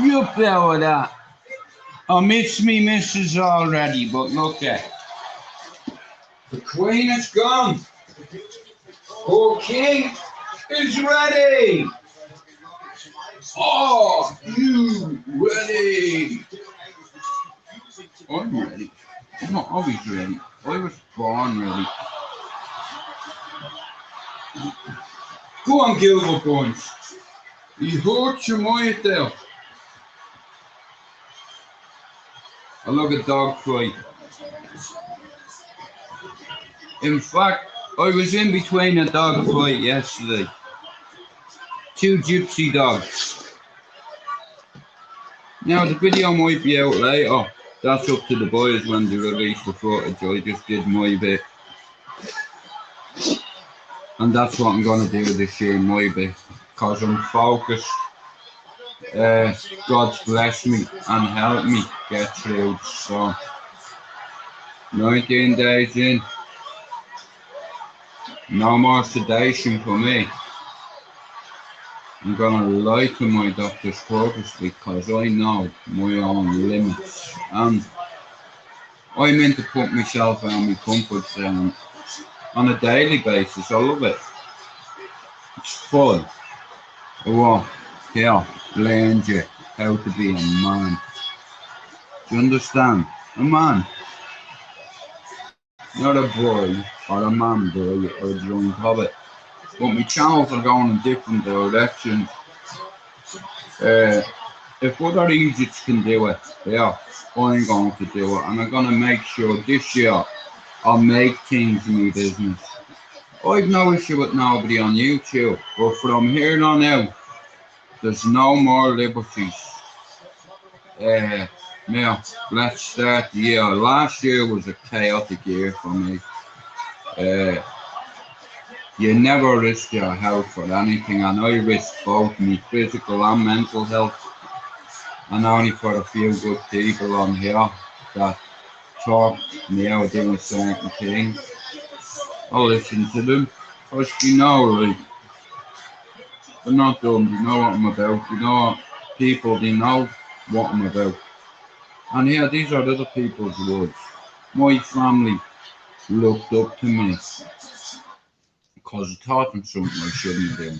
You better that. I miss me missus already, but look at the queen is gone. Our king is ready. Oh, you ready? I'm ready. I'm not always ready. I was born ready. Go on, Gilbert Bones. You hurt your mind there. I love a dog fight. In fact, I was in between a dog fight yesterday. Two gypsy dogs. Now the video might be out later. That's up to the boys when they release the footage. I just did my bit. And that's what I'm going to do this year, my bit. Because I'm focused. God's blessed me and helped me get through. So, 19 days in. No more sedation for me. I'm going to lie to my doctors purposely because I know my own limits. And I meant to put myself out of my comfort zone on a daily basis. I love it. It's fun. Yeah, learn you how to be a man. Do you understand? A man. Not a boy or a man boy or a drunk hobbit. But my channels are going in different directions. If other idiots can do it, yeah, I'm going to do it. And I'm going to make sure this year I'll make things in my business. I've no issue with nobody on YouTube, but from here on out, there's no more liberties. Now, let's start the year. Last year was a chaotic year for me. You never risk your health for anything, and I risked both my physical and mental health. And only for a few good people on here that talk me out of doing certain things, I'll listen to them. Because you know, like, they're not dumb, they know what I'm about, you know, people, they know what I'm about. And here, these are other people's words. My family looked up to me because I taught them something I shouldn't do,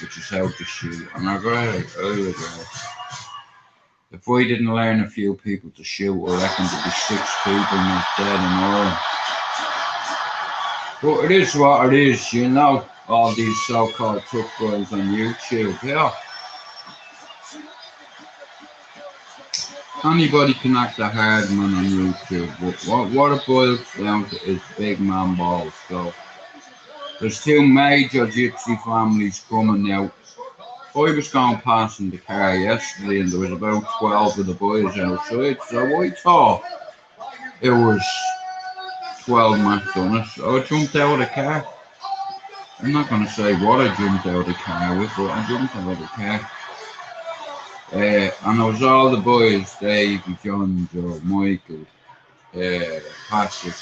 which is how to shoot. And I regret it. If I didn't learn a few people to shoot, I reckon there'd be 6 people not dead and all. But it is what it is, you know, all these so-called tough guys on YouTube, yeah. Anybody can act a hard man on YouTube, but what it boils down to is big man balls. So there's 2 major gypsy families coming out. I was going past in the car yesterday and there was about 12 of the boys outside, so I thought it was 12 McDonald's. So I jumped out of the car. I'm not going to say what I jumped out of the car with, but I jumped out of the car. And it was all the boys, Dave, John, Joe, Michael, Patrick.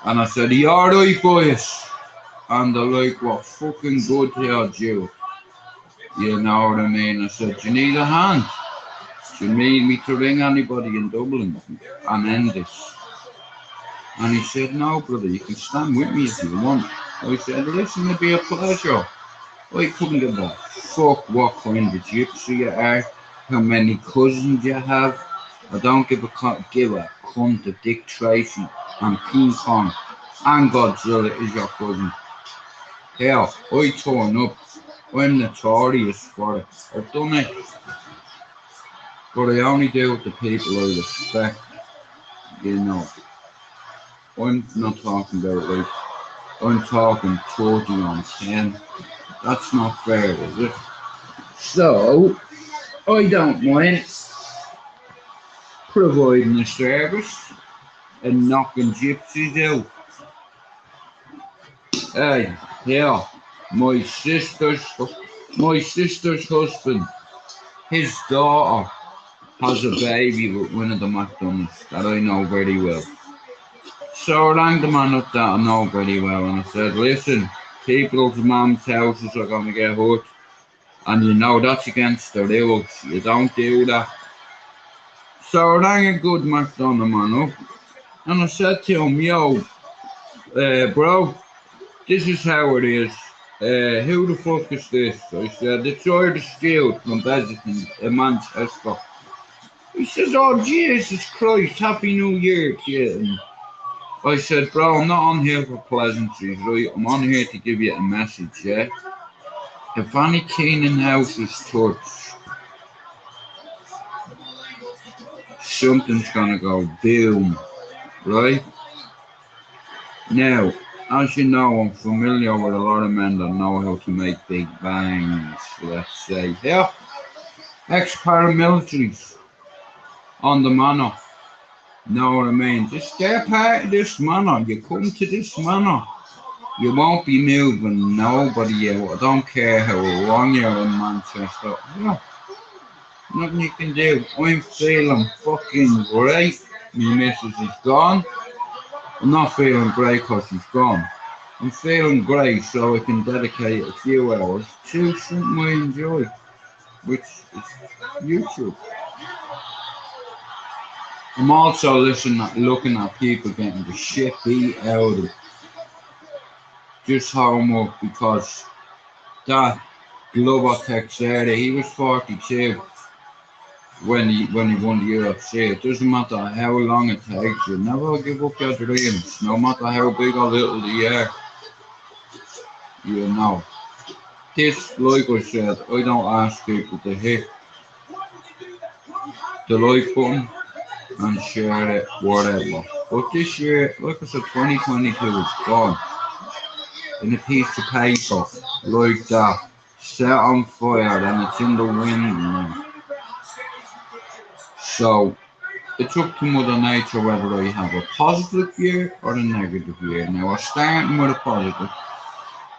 And I said, "You alright, boys?" And they're like, "What fucking good here, Joe." You know what I mean? I said, "Do you need a hand? Do you need me to ring anybody in Dublin and end this?" And he said, "No, brother, you can stand with me if you want." I said, "Listen, it'd be a pleasure. I couldn't give a fuck what kind of gypsy you are, how many cousins you have. I don't give a cunt of Dick Tracy and King Kong And Godzilla is your cousin. Hell, I turn up. I'm notorious for it. I've done it, but I only do it to people I respect. You know, I'm not talking about like I'm talking 30 on 10. That's not fair, is it? So I don't mind providing a service and knocking gypsies out. Hey, yeah, my sister's my sister's husband, his daughter has a baby with one of the McDonald's that I know very well. So I rang the man up that I know very well and I said, listen, people's mum's houses are gonna get hurt and you know that's against the rules. You don't do that. So I rang a good McDonald man up and I said to him, yo, bro, this is how it is. Who the fuck is this? I said, it's Irish Steel from Besiktas in Manchester. He says, oh Jesus Christ, Happy New Year to you. And I said, bro, I'm not on here for pleasantries, right? I'm on here to give you a message, yeah? If any cleaning house is touched, something's gonna go boom, right? Now, as you know, I'm familiar with a lot of men that know how to make big bangs, let's say. Yeah, ex-paramilitaries on the manor. Know what I mean? Just get part of this manor. You come to this manor. You won't be moving nobody out. I don't care how long you're in Manchester. Yeah, nothing you can do. I'm feeling fucking great. My missus is gone. I'm not feeling great because she's gone. I'm feeling great so I can dedicate a few hours to something I enjoy, which is YouTube. I'm also looking at people getting the shit beat out of just home up because that Glover Teixeira, he was 42 when he won the UFC. It doesn't matter how long it takes you, never give up your dreams, no matter how big or little they are, you know. This, like I said, I don't ask people to hit the like button and share it, whatever. But this year, like I said, 2022 is gone in a piece of paper like that, set on fire and it's in the wind now. So it's up to Mother Nature whether I have a positive year or a negative year. Now we're starting with a positive.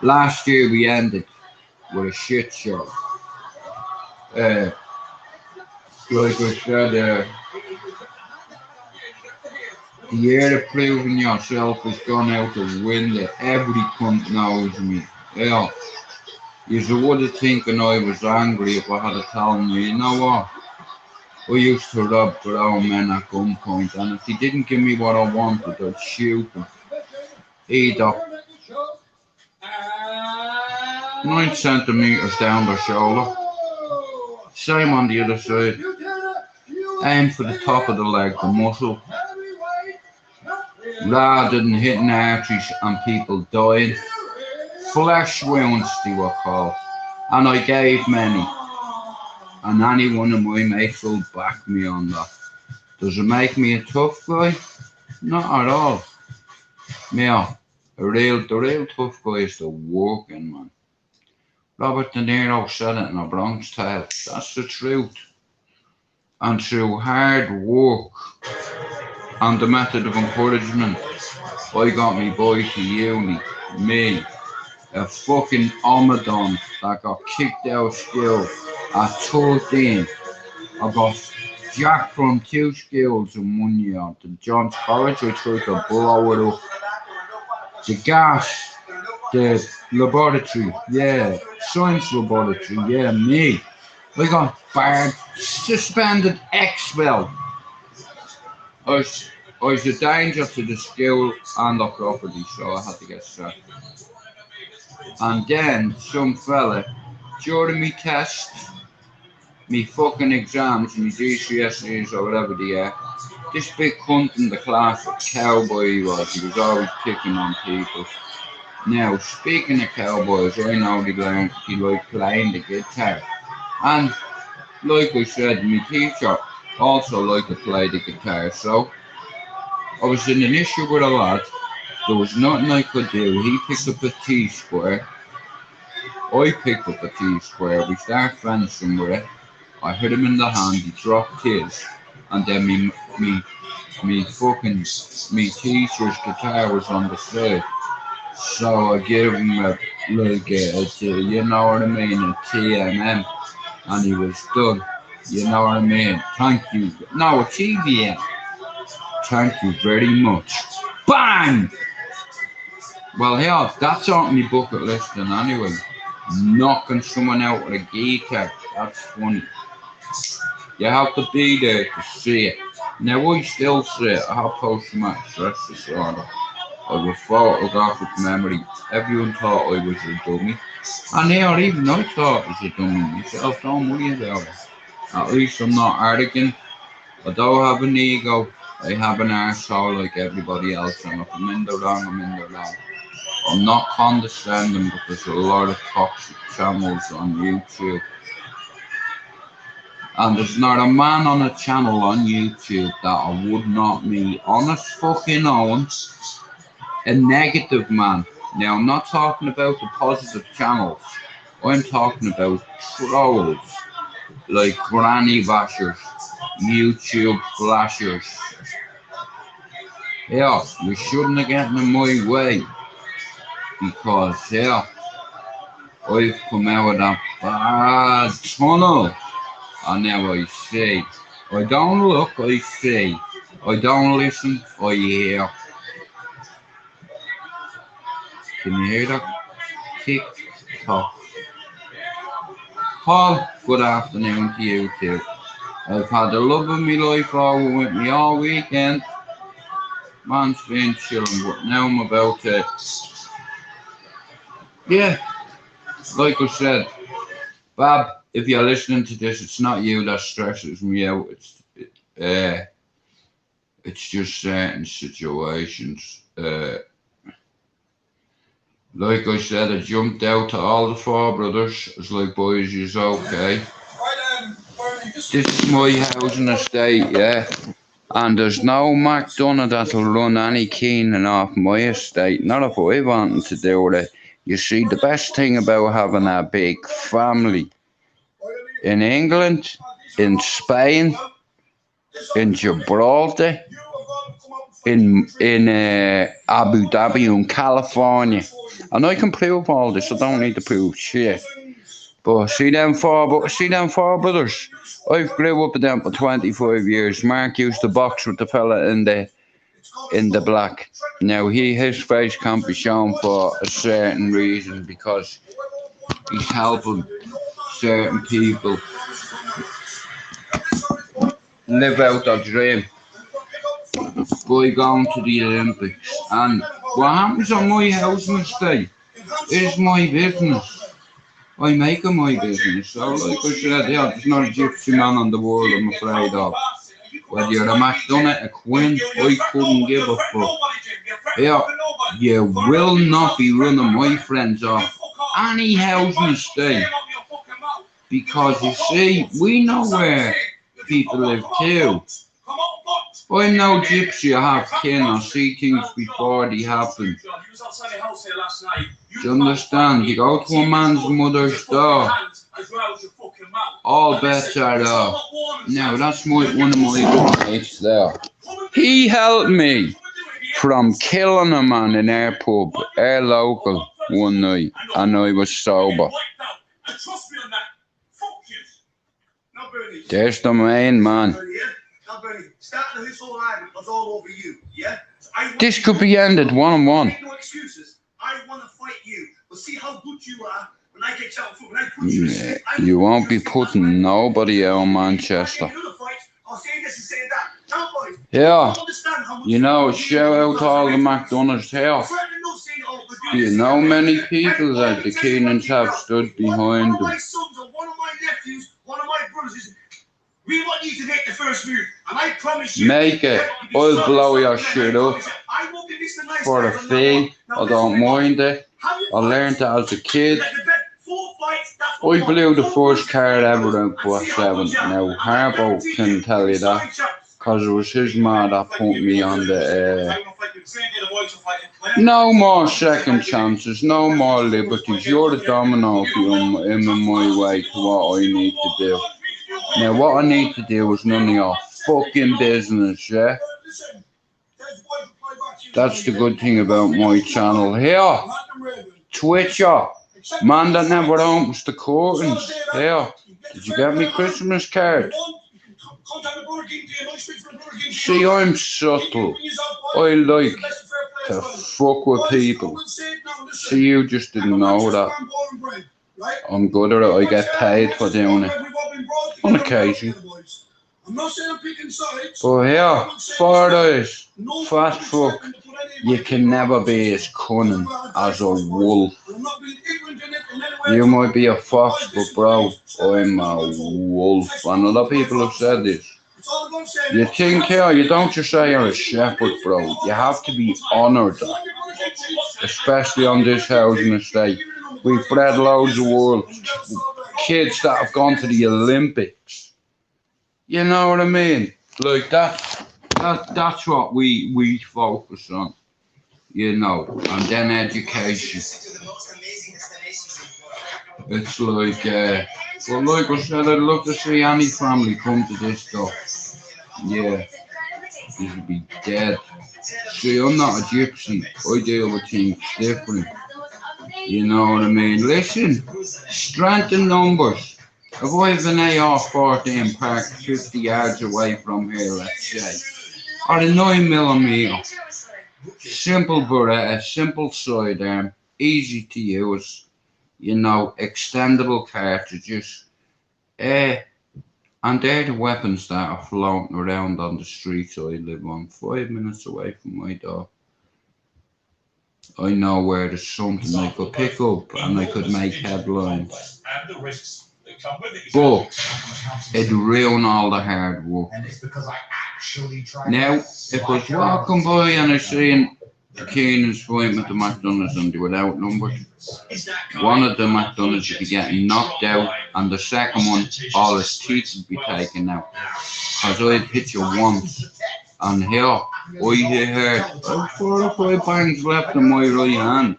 Last year we ended with a shit show. Uh, like I said, the year of proving yourself has gone out the window. Every cunt knows me. Yeah. You would have thinking I was angry if I had told you, you know what? I used to rob grown men at gunpoint, and if they didn't give me what I wanted, I'd shoot them. Either 9 centimeters down the shoulder, same on the other side, aim for the top of the leg, the muscle, rather than hitting arteries and people dying. Flesh wounds, they were called, and I gave many, and any one of my mates will back me on that. Does it make me a tough guy? Not at all. Yeah, the real tough guy is the working man. Robert De Niro said it in A Bronx Tale. That's the truth. And through hard work and the method of encouragement, I got me boy to uni. Me, a fucking Omadon that got kicked out of school at 13. I got jacked from 2 schools in 1 year. The John's College, I tried to blow it up. The gas, the laboratory, yeah, science laboratory, yeah, me. I got barred, suspended, expelled. I was a danger to the school and the property, so I had to get sacked. And then some fella, during me test, me fucking exams, me GCSEs or whatever they are, This big cunt in the class, a cowboy he was always picking on people. Now, speaking of cowboys, I know he liked playing the guitar. And like I said, my teacher also liked to play the guitar, so I was in an issue with a lad. There was nothing I could do. He picked up a T-square. I picked up a T-square. We started fencing with it. I hit him in the hand. He dropped his, and then me teacher's guitar was on the side. So I gave him you know what I mean, a TMM, and he was done. You know what I mean? Thank you. No, a TVM. Thank you very much. Bang! Well, yeah, that's on my bucket list, and anyway, knocking someone out with a guitar. That's funny. You have to be there to see it. Now, I still see it. I have post-traumatic stress disorder. I have a photographic memory. Everyone thought I was a dummy. And yeah, even I thought I was a dummy myself. Don't worry about it. At least I'm not arrogant. I don't have an ego. I have an arsehole like everybody else. And if I'm in the wrong, I'm in the wrong. I'm not condescending, but there's a lot of toxic channels on YouTube. And there's not a man on a channel on YouTube that I would not meet on its fucking own. A negative man. Now, I'm not talking about the positive channels. I'm talking about trolls like granny bashers, YouTube flashers. Yeah, you shouldn't have gotten in my way because, yeah, I've come out of that bad tunnel. And now I see. I don't look, I see. I don't listen, I hear. Can you hear that? Tick tock. Paul, good afternoon to you too. I've had the love of my life over with me all weekend. Man's been chilling, but now I'm about to. Yeah, like I said, Bab, if you're listening to this, it's not you that stresses me out. It's just certain situations. Like I said, I jumped out to all the four brothers. I was like, boys, you're okay. This is my housing estate, yeah. And there's no McDonough that'll run any keening off my estate. Not if I want to do it. You see, the best thing about having a big family in England, in Spain, in Gibraltar, in Abu Dhabi, and California. And I can prove all this. I don't need to prove shit. But see them four brothers. I've grew up with them for 25 years. Mark used to box with the fella in the black. Now his face can't be shown for a certain reason because he's helping certain people live out their dream by going to the Olympics. And what happens on my housing estate is my business. I make it my business. So like I said, yeah, there's not a gypsy man on the world I'm afraid of. Whether you're a McDonough, a Quinn, I couldn't give a fuck. Yeah, you will not be running my friends off any housing estate. Because you see, we know where people live too. I'm no gypsy, I have kin, I see things before they happen. Do you understand? You go to a man's mother's door, all bets are off. Now that's one of my good mates there. He helped me from killing a man in our pub, our local, one night, and I was sober. There's the main man. This could be ended 1-on-1. Yeah, you won't be putting nobody out of Manchester. Yeah, you know, shout out to all the McDonald's here. Do you know many people that the Keenans have stood behind them? We want you to make the first move, and I promise you. Make it. I'll blow your shit up for a fee. I don't mind it. I learned that as a kid. I blew the first card ever in Quad 7. Now, Harbo can tell you that. Because it was his ma that put me on the... no more second chances, no more liberties. You're the domino if you're in my way to what I need to do. Now, what I need to do is none of your fucking business, yeah? That's the good thing about my channel here. Twitcher, man that never opens the curtains. Here, did you get me Christmas card? See, I'm subtle. I like to fuck with people. See, you just didn't know that. I'm good at it. I get paid for doing it. On occasion. But here, for this fat fuck, you can never be as cunning as a wolf. You might be a fox, but bro, I'm a wolf. And other people have said this. You think here, you don't just say you're a shepherd, bro. You have to be honoured. Especially on this housing estate. We've bred loads of wolves. Kids that have gone to the Olympics. You know what I mean? Like that's what we focus on. You know, and then education. It's like, well, like I said, I'd love to see any family come to this stuff. Yeah, you'd be dead. See, I'm not a gypsy. I deal with things different. You know what I mean? Listen, strength in numbers. If I have an AR-14 parked 50 yards away from here, let's say, or a 9mm, simple Beretta, simple sidearm, easy to use, you know, extendable cartridges, and they're the weapons that are floating around on the streets I live on, 5 minutes away from my door. I know where there's something I could pick up and I could make headlines. But it'd ruin all the hard work. Now, if I was walking by and I seen the Keenan's fighting with the McDonald's and they were outnumbered, one of the McDonald's would be getting knocked out and the second one, all his teeth would be taken out. Because I'd hit you once. And here, I heard 4 or 5 bangs left in my right hand.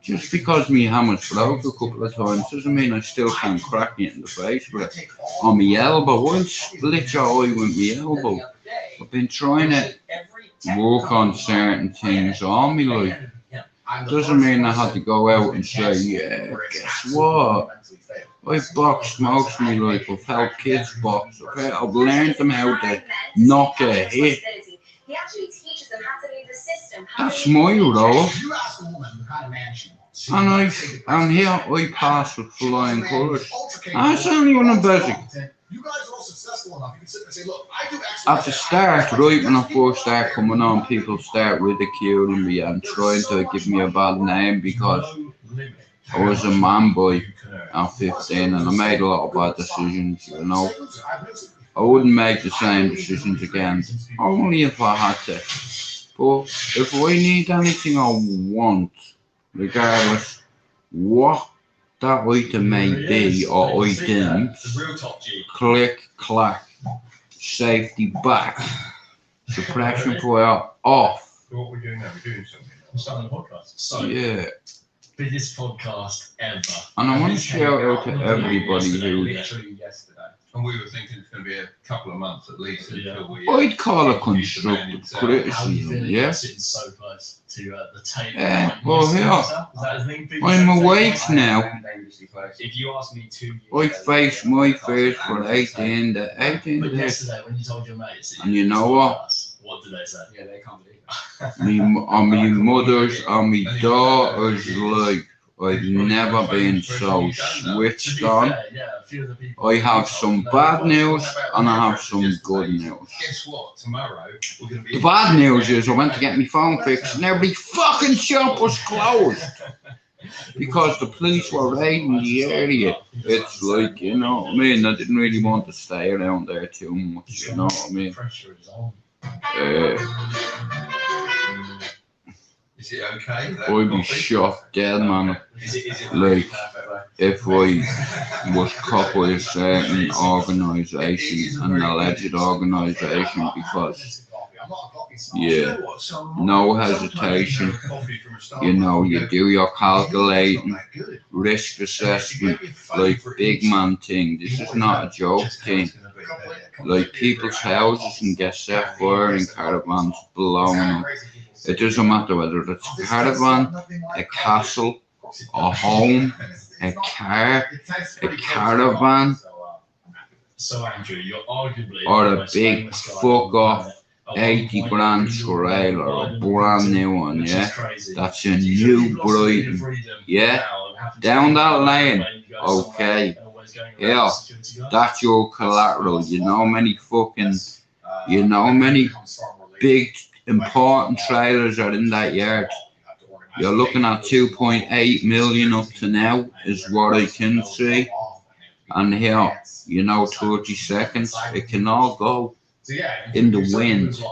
Just because me hammer's broke a couple of times doesn't mean I still can't crack you in the face with it. On my elbow, I'll split your eye with my elbow. I've been trying to work on certain things on me life. Doesn't mean I had to go out and say, yeah, guess what? I've boxed most of my life. I've helped kids box. I've learned them how to knock a hit. That's my role. And here I pass with flying colours. That's only when I'm busy. At the start, right when I first start coming on, people start ridiculing me and trying to give me a bad name because I was a man boy at 15 and I made a lot of bad decisions, you know. I wouldn't make the same decisions again, only if I had to. But if I need anything I want, regardless what that item may be or item, click, clack, safety back, suppression fire off. What we're doing now, we're doing something. We're starting a podcast. So, yeah. Biggest podcast ever. And I want to shout out to everybody who. Literally yesterday. And we were thinking it's going to be a couple of months at least until we. I'd call it constructive criticism, yeah? Sitting so close to the table. Yeah, well, yeah. I'm awake now. If you ask me 2 years I faced my fears for 18 days. Yesterday when you told your mates. And you know what? What did they say? Yeah, they can't believe it. On my mother's, on my daughter's life, I've never been so switched on. I have some bad news and I have some good news. Guess what? Tomorrow we're going to be. The bad news is I went to get my phone fixed and every fucking shop was closed. because the police were raiding the area. It's like, you know what I mean? I didn't really want to stay around there too much, you know what I mean? Is it okay? I'd be shot dead, man. Like, if I was caught by a certain organisation, an alleged organisation, because, yeah, no hesitation, you know, you do your calculating, risk assessment, like big man thing. This is not a joke thing. Like, people's houses can get set fire and caravans blown up. It doesn't matter whether it's a caravan, a castle, a home, a car, a caravan, or a big fuck off 80 grand trailer, a brand new one, yeah? That's a new Brighton, yeah? Down that lane, okay. Yeah, that's your collateral. You know many big important trailers are in that yard. You're looking at 2.8 million up to now, is what I can see. And here, you know, 30 seconds, it can all go in the wind.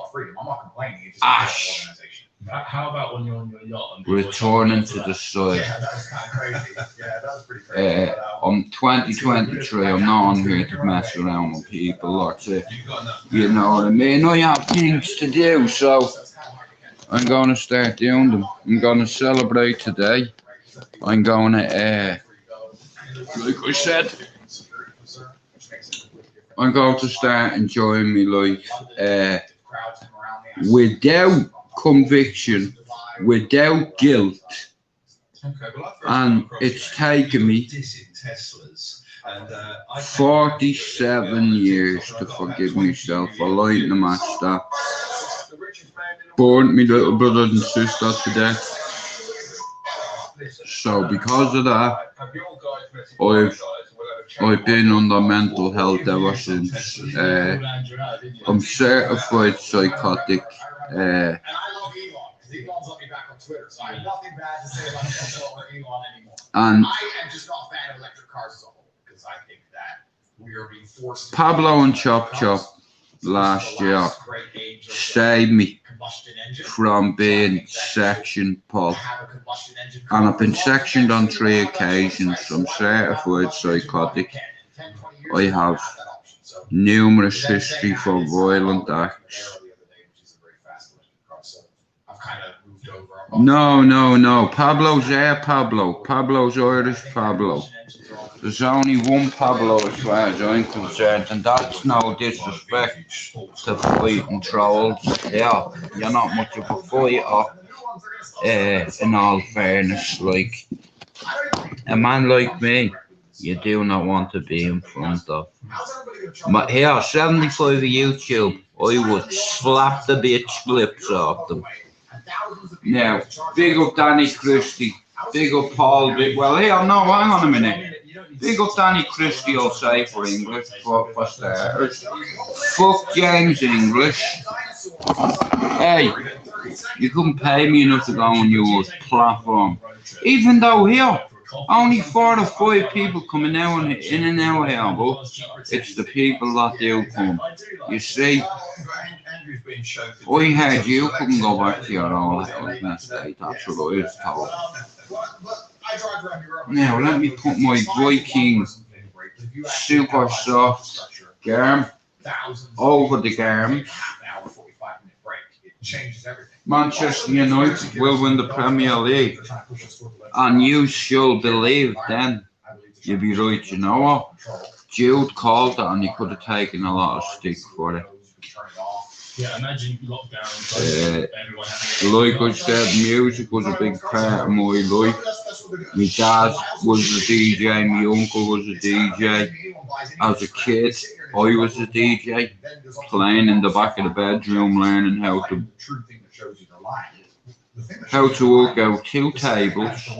Ash. How about when you're on your yacht and returning to the soil? Yeah, that was kind of crazy. Yeah, that was pretty crazy. I'm 2023. I'm not on here to mess around with people or to, you know what I mean? I have things to do, so I'm going to start doing them. I'm going to celebrate today. I'm going to, like I said, I'm going to start enjoying my life without conviction, without guilt, and it's taken me 47 years to forgive myself for lighting a match that burned me little brothers and sisters to death. So because of that, I've been under mental health ever since. I'm certified psychotic. And I love Elon because Elon's let me back on Twitter, so I have nothing bad to say about Tesla or Elon anymore. And I am just not a fan of electric cars as a whole because I think that we are being forced. Pablo and Chop Chop last year saved me from being sectioned, Paul. And I've been sectioned on 3 occasions. I'm certified psychotic. I have numerous history for violent acts. No. Pablo's Pablo's Irish Pablo. There's only one Pablo as far as I'm concerned, and that's no disrespect to fighting trolls. Yeah, you're not much of a fighter, in all fairness. Like, a man like me, you do not want to be in front of. But here, 75 of YouTube, I would slap the bitch lips off them. Now, big up Danny Christie, big up Paul, well here, no, hang on a minute. Big up Danny Christie, I'll say, for English, for starters. Fuck James English. Hey, you couldn't pay me enough to go on your platform. Even though here, only 4 or 5 people coming out in and out here, but it's the people that do come. You see, I heard you couldn't go back to your old house next day. That's what I was told. Now let me put my Viking super soft garm over the garm. Manchester United will win the Premier League, and you shall believe then. You'll be right, you know what? Jude called it, and he could have taken a lot of stick for it. Yeah, imagine lockdown. Like I said, music was a big part of my life. My dad was a DJ, my uncle was a DJ. As a kid, I was a DJ, playing in the back of the bedroom, learning how to work out 2 tables,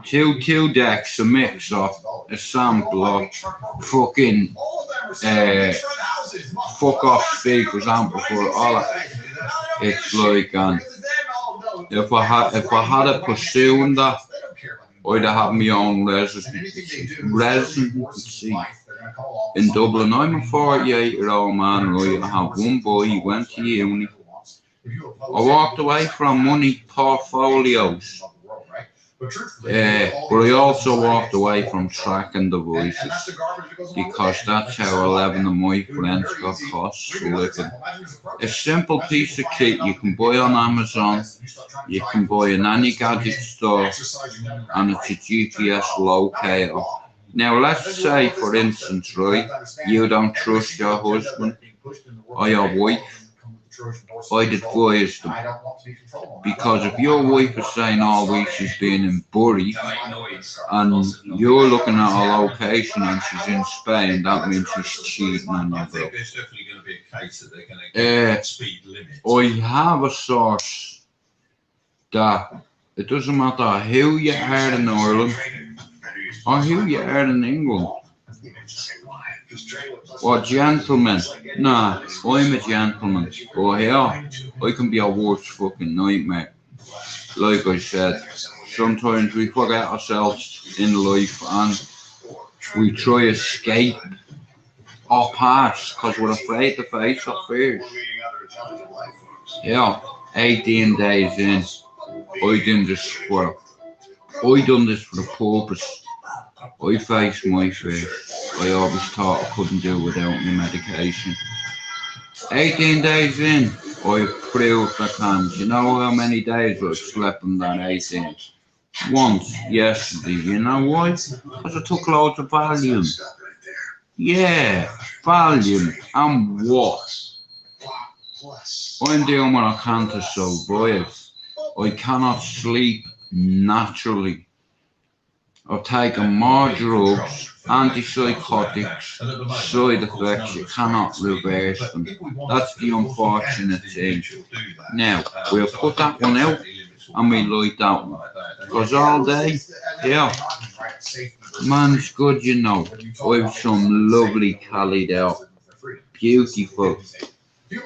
two decks, a mix of a sampler, fucking fuck off speakers, amplifier, all that. It's like, if I had a pursuing that, I'd have my own residency in Dublin. I'm a 48-year-old man, right? I have one boy, he went to uni. I walked away from money portfolios, but I also walked away from tracking devices because that's how 11 of my friends got costs for living. A simple piece of kit you can buy on Amazon, you can buy in any gadget store, and it's a GPS locator. Now let's say, for instance, right, you don't trust your husband or your wife. I'd advise them, because if your wife is saying all week she's been in Bury and you're looking at her location and she's in Spain, that means she's cheating on you, bro. There's definitely going to be a case that they're going to get speed limits. I have a source that it doesn't matter who you are in Ireland or who you are in England. Or gentlemen. Nah, I'm a gentleman. But yeah, I can be a worst fucking nightmare. Like I said, sometimes we forget ourselves in life and we try to escape or pass because we're afraid to face our fears. Yeah, 18 days in, I done this for the purpose. I faced my fear. I always thought I couldn't do without my medication. 18 days in, I proved I can. You know how many days I've slept in that 18? Once, yesterday. You know why? Because I took loads of Valium. Yeah, Valium. And what? I'm doing what I can to survive. I cannot sleep naturally. I've taken more drugs, antipsychotics, side effects, you cannot reverse them. That's the unfortunate thing. Now, we'll put that one out and we like that one. Because all day, yeah, man's good, you know. I've some lovely carried out, beautiful. You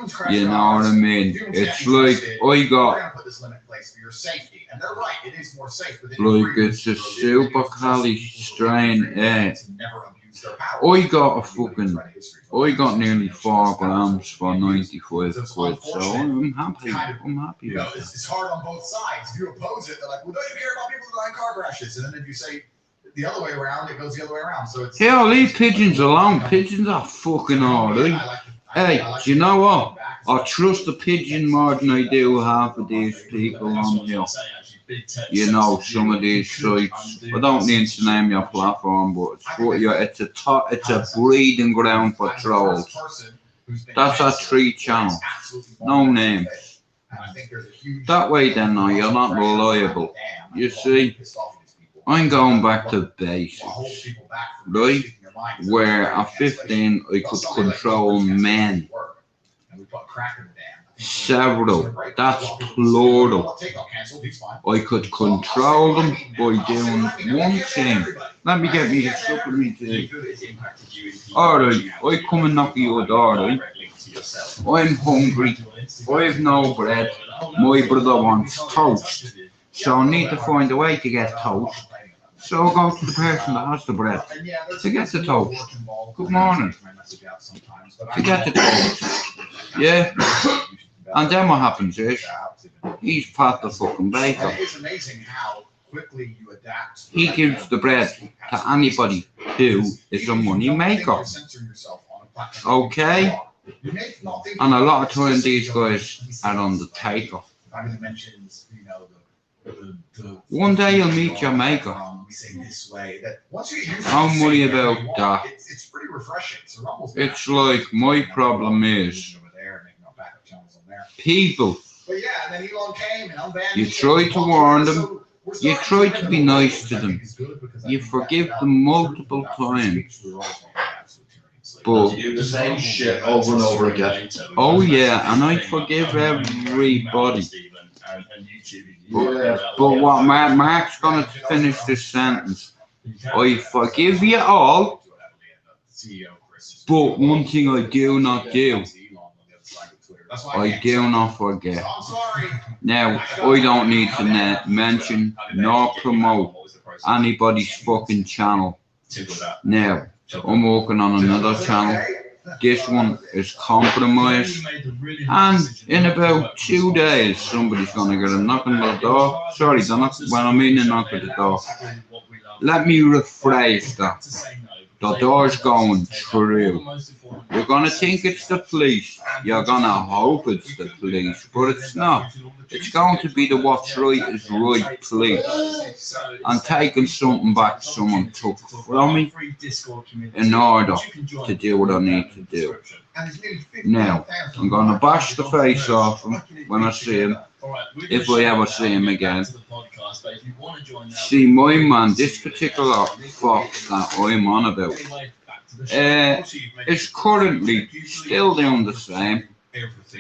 know what I mean? It's like I got, like it's a super Cali strain. I got nearly 4 grams for 95 quid, so I'm happy. I'm happy with it. It's hard on both sides. If you oppose it, they're like, well, don't you care about people who die in car crashes? And then if you say the other way around, it goes the other way around. So it's yeah, leave pigeons alone. Pigeons are fucking alright. Hey, do you know what? I trust the pigeon more than I do half of these people on here. You know, some of these sites. I don't need to name your platform, but it's a breeding ground for trolls. That's our 3 channel. No names. That way then, no, you're not reliable. You see, I'm going back to basics, right? Where at 15 I could control men. Several, that's plural. I could control them by doing one thing. Let me get me a supplement tea. Alright, I come and knock at your door, right? I'm hungry. I have no bread. My brother wants toast. So I need to find a way to get toast. So I'll go to the person that has the bread to get the toast. Good morning. To get the toast. Yeah. And then what happens is, he's Pat the fucking baker. He gives the bread to anybody who is a money maker. Okay? And a lot of time these guys are on the taker. One day you'll meet your maker. Don't worry about that. It's like my problem is people. You try to warn them. You try to be nice to them. You forgive them multiple times. But you do the same shit over and over again. Oh yeah, and I forgive everybody. But what Mark's gonna finish this sentence. I forgive you all, but one thing I do not do, I do not forget. Now, I don't need to mention nor promote anybody's fucking channel. Now, I'm working on another channel. This one is compromised, and in about 2 days, somebody's gonna get a knock on the door. Sorry, they're not. Well, I mean a knock at the door. Let me rephrase that. The door's going through. You're gonna think it's the police. You're gonna hope it's the police, but it's not. It's going to be the what's right is right police. I'm taking something back someone took from me in order to do what I need to do. Now, I'm gonna bash the face off him when I see him, if I ever see him again. See, my man, this particular fox that I'm on about, is currently still doing the same.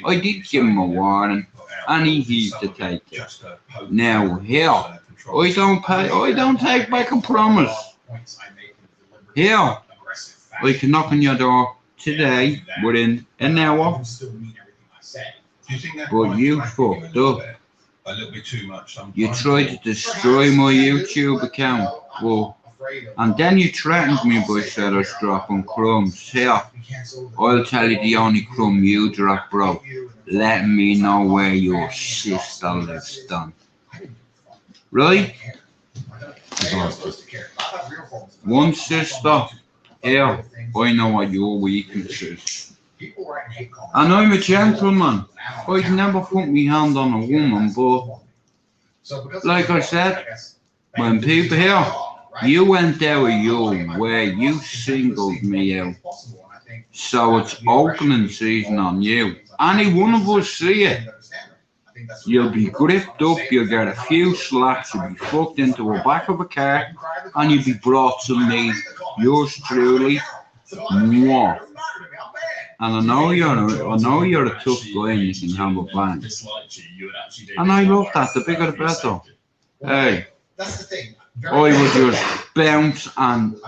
I did give him a warning, and he heaved to take it. Now here, I don't take back a promise. Here, I can knock on your door today within an hour, but you fucked up. You tried to destroy my YouTube account, well, and then you threatened me by saying I was dropping crumbs. Here, I'll tell you the only crumb you drop, bro. Let me know where your sister lives, done. Right? One sister. Here, I know what your weakness is. And I'm a gentleman. I'd never put my hand on a woman, but like I said, when people here, you went out of your way, you singled me out. So it's opening season on you. Any one of us see it. You'll be gripped up, you'll get a few slaps, you'll be fucked into the back of a car, and you'll be brought to me, yours truly, moi. And I know you're a tough guy and you can have a bang. And I love that, the bigger the better. Hey, I would just bounce and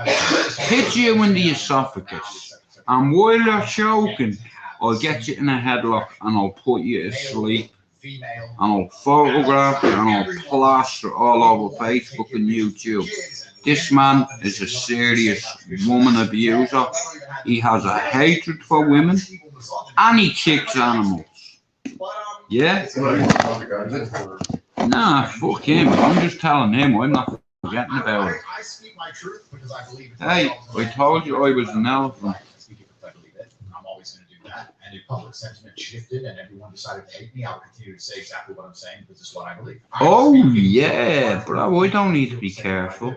hit you in the esophagus. And while you're choking, I'll get you in a headlock and I'll put you to sleep. And I'll photograph it and I'll plaster all over Facebook and YouTube. This man is a serious woman abuser. He has a hatred for women and he kicks animals. Yeah? Nah, fuck him. I'm just telling him. I'm not forgetting about it. Hey, I told you I was an elephant. I'm always going to do that. And if public sentiment shifted and everyone decided to hate me, I would continue to say exactly what I'm saying because it's what I believe. Oh, yeah, bro. I don't need to be careful.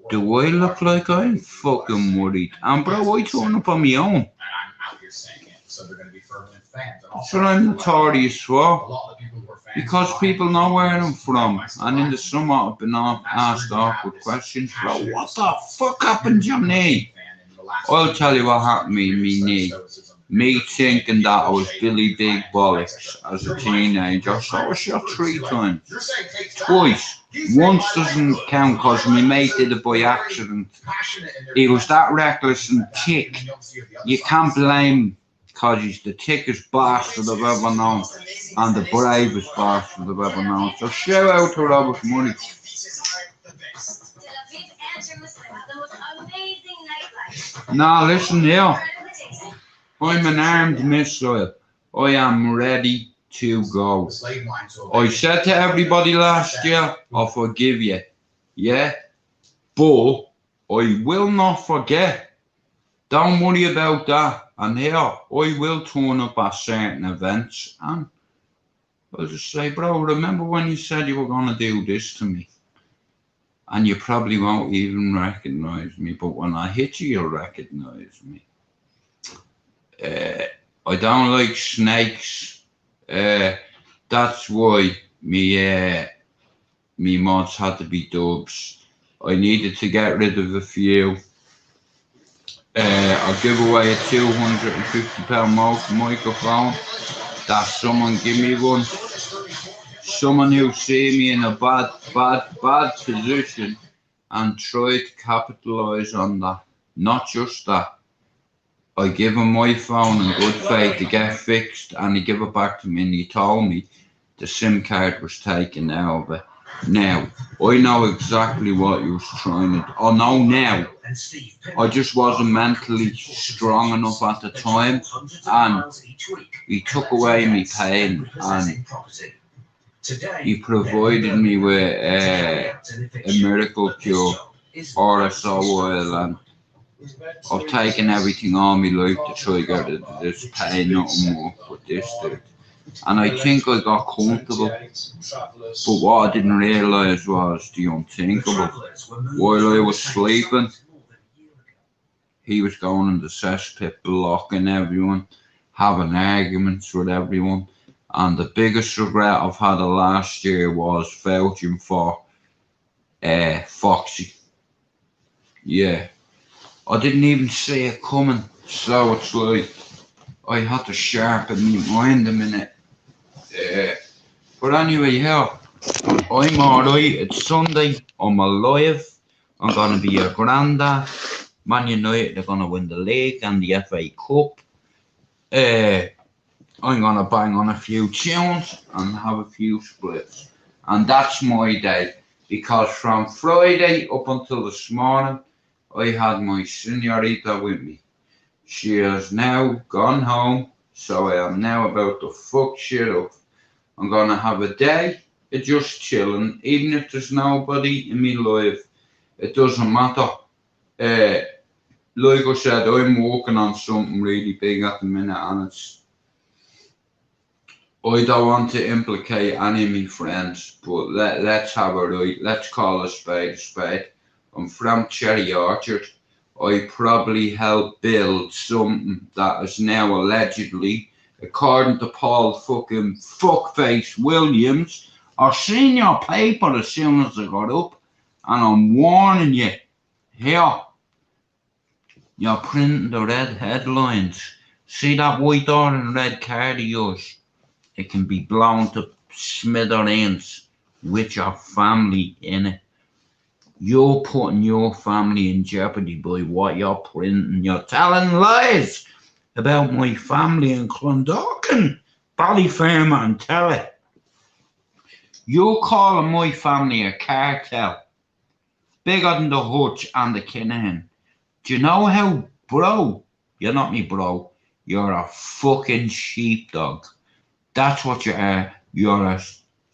Do I look like I'm fucking worried? And bro, I turn up on my own. And I'm out here saying it, so they're going to be fervent fans. That's what I'm notorious for. Because people know where I'm from. And in the summer, I've been asked awkward questions. Bro, what the fuck happened to your knee? I'll tell you what happened to me knee. Me thinking that I was Billy Big Bollocks as a teenager, so I was shot 3 times. Twice. Once doesn't count because my mate did it by accident. He was that reckless and thick. You can't blame him because he's the thickest bastard I've ever known and the bravest bastard I've ever known. So shout out to Robert Murray. Now listen here. I'm an armed missile. I am ready to go. I said to everybody last year, I'll forgive you. Yeah? But I will not forget. Don't worry about that. And here, I will turn up at certain events. And I'll just say, bro, remember when you said you were going to do this to me? And you probably won't even recognize me. But when I hit you, you'll recognize me. I don't like snakes. That's why me mods had to be dubs. I needed to get rid of a few. I'll give away a £250 microphone. That someone give me one. Someone who see me in a bad position and try to capitalise on that. Not just that. I give him my phone in good faith to get fixed and he gave it back to me and he told me the SIM card was taken out of it Now, I know exactly what you was trying to. I know now. I just wasn't mentally strong enough at the time, and he took away my pain, and he provided me with a miracle cure, RSO oil, and I've taken everything on my life to try to get rid of this pain, nothing more with this dude. And I think I got comfortable, but what I didn't realise was the unthinkable. While I was sleeping, he was going in the cesspit, blocking everyone, having arguments with everyone. And the biggest regret I've had the last year was vouching for Foxy. Yeah, I didn't even see it coming, so it's like I had to sharpen my mind a minute. But anyway, yeah, I'm alright. It's Sunday. I'm alive. I'm gonna be a granddad. Man United are gonna win the league and the FA Cup. I'm gonna bang on a few tunes and have a few splits, and that's my day. Because from Friday up until this morning, I had my senorita with me. She has now gone home, so I am now about to fuck shit up. I'm gonna have a day of just chilling, even if there's nobody in my life. It doesn't matter. Like I said, I'm working on something really big at the minute, and I don't want to implicate any of my friends, but let's have a right. Let's call a spade a spade. I'm from Cherry Orchard. I probably helped build something that is now allegedly, according to Paul fucking fuckface Williams, I seen your paper as soon as I got up, and I'm warning you, here, you're printing the red headlines. See that white door and red card of yours? It can be blown to smithereens with your family in it. You're putting your family in jeopardy by what you're printing. You're telling lies about my family in Clondalkin, Ballyfermot and tell it. You're calling my family a cartel, bigger than the Hutch and the Kinahan. Do you know how, bro? You're not me bro. You're a fucking sheepdog. That's what you are. You're a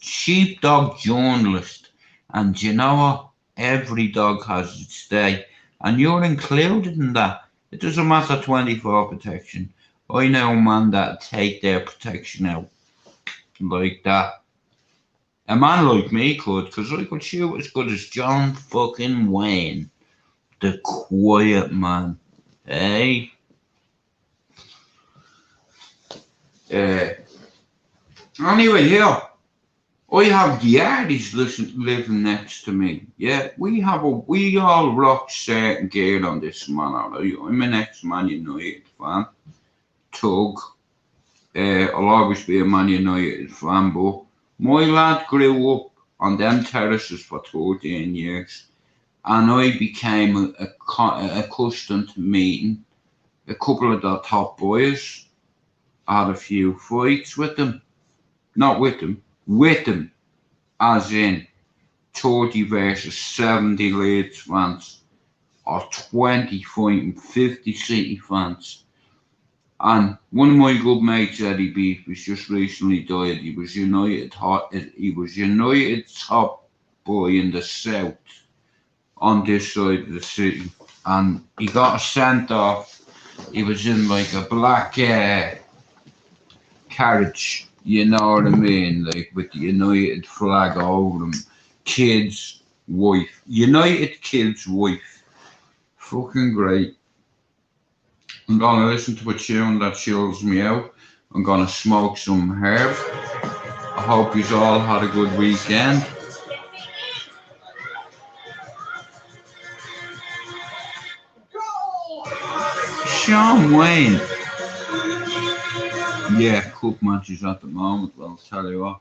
sheepdog journalist. And you know what? Every dog has its day. And you're included in that. It doesn't matter 24 protection. I know a man that take their protection out like that. A man like me could, because I could shoot as good as John fucking Wayne. The quiet man. Hey? Anyway, yeah. I have the Yardies living next to me. Yeah, we all rock certain gear on this man, alright? I'm an ex-Man United fan. Tug. I'll always be a Man United fan, but my lad grew up on them terraces for 13 years, and I became accustomed to meeting a couple of the top boys. I had a few fights with them. Not with them. With them. As in 30 versus 70 Leeds fans, or 20 fighting 50 City fans. And one of my good mates, Eddie Beef, was just recently died. He was United top boy in the south on this side of the city, and he got sent off. He was in like a black carriage, you know what I mean, like with the United flag over him. Kid's wife, United kid's wife. Fucking great. I'm gonna listen to a tune that chills me out. I'm gonna smoke some herb. I hope you all had a good weekend. Sean Wayne. Yeah, cup matches at the moment, well, I'll tell you what.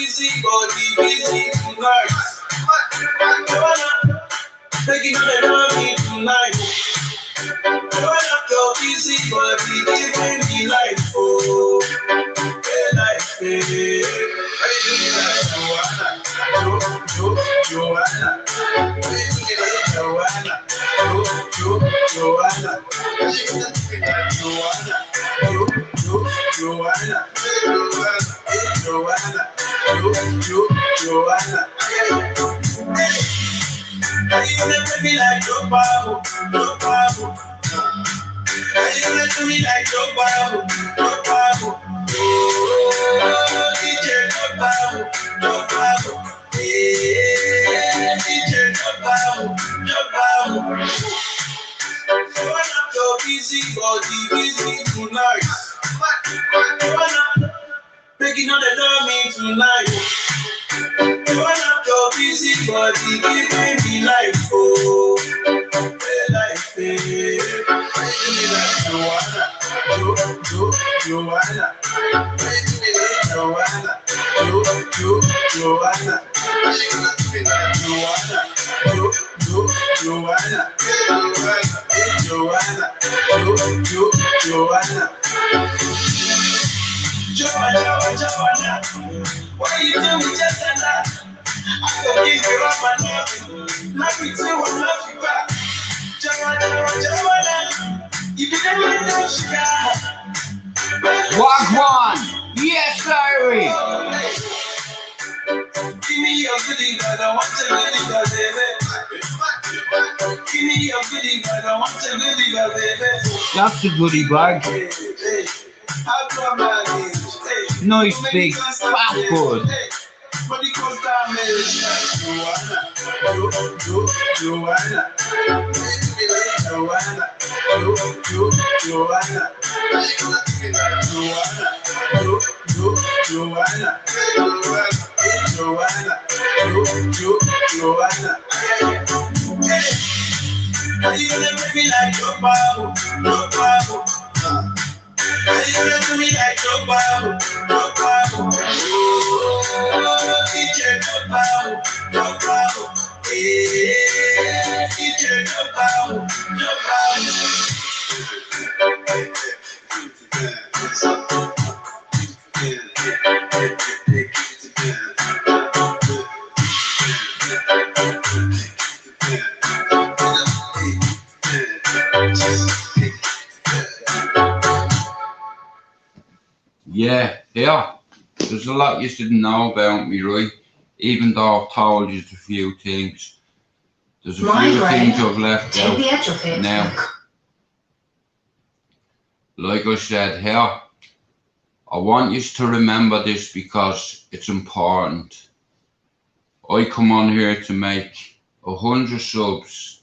busy body, busy tonight. Joanna, making all the money tonight. Joanna, your busy body, giving me life, oh, life, hey. Joanna, Joanna, Joanna, Joanna, Joanna. You let me like your Bible, your Bible. You let me like your Bible, your Bible. Oh, DJ, your Bible, your Bible. Yeah, DJ, your Bible, your Bible. Joanna, your busy body, busy tonight. Joanna, making all the dummy tonight. Joanna, your busy body, giving me life, oh, life, hey. Joanna, Joanna, Joanna, Joanna, Joanna, why you do me just like that? I can give you up my love, love you too, I love you back. Joanna, you can never know she got. Walk one! Yes, Larry! Give me your goodie, but I want to goodie, but baby. Give me your goodie, but I want to goodie, but baby. That's a goodie bag. Hey, how come I get? Nice big fat bud. Body goes damage. Joanna, Joanna, Joanna, Joanna, Joanna. You gonna make me like your Bible, your Bible. You gonna do me like your Bible, your Bible. Oh, DJ, your Bible, your Bible. Yeah, DJ, your Bible, your Bible. Yeah. There's a lot you didn't know about me, right? Even though I've told you a few things. There's a few things I've left out now. Like I said here, I want you to remember this because it's important. I come on here to make 100 subs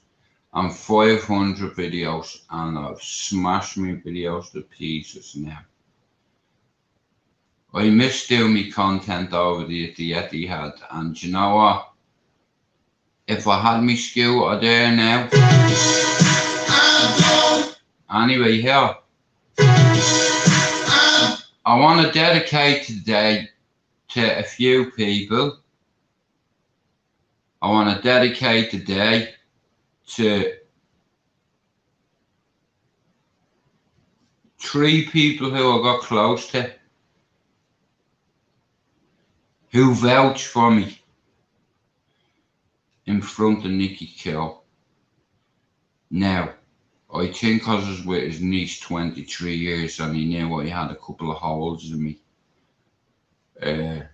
and 500 videos, and I've smashed my videos to pieces now. I miss doing my content over the Etihad, and you know what? If I had my scooter there now. Anyway, here. I want to dedicate today to a few people. I want to dedicate today to 3 people who I got close to, who vouched for me in front of Nicky Kill. Now, I think I was with his niece 23 years and he knew he had a couple of holes in me. I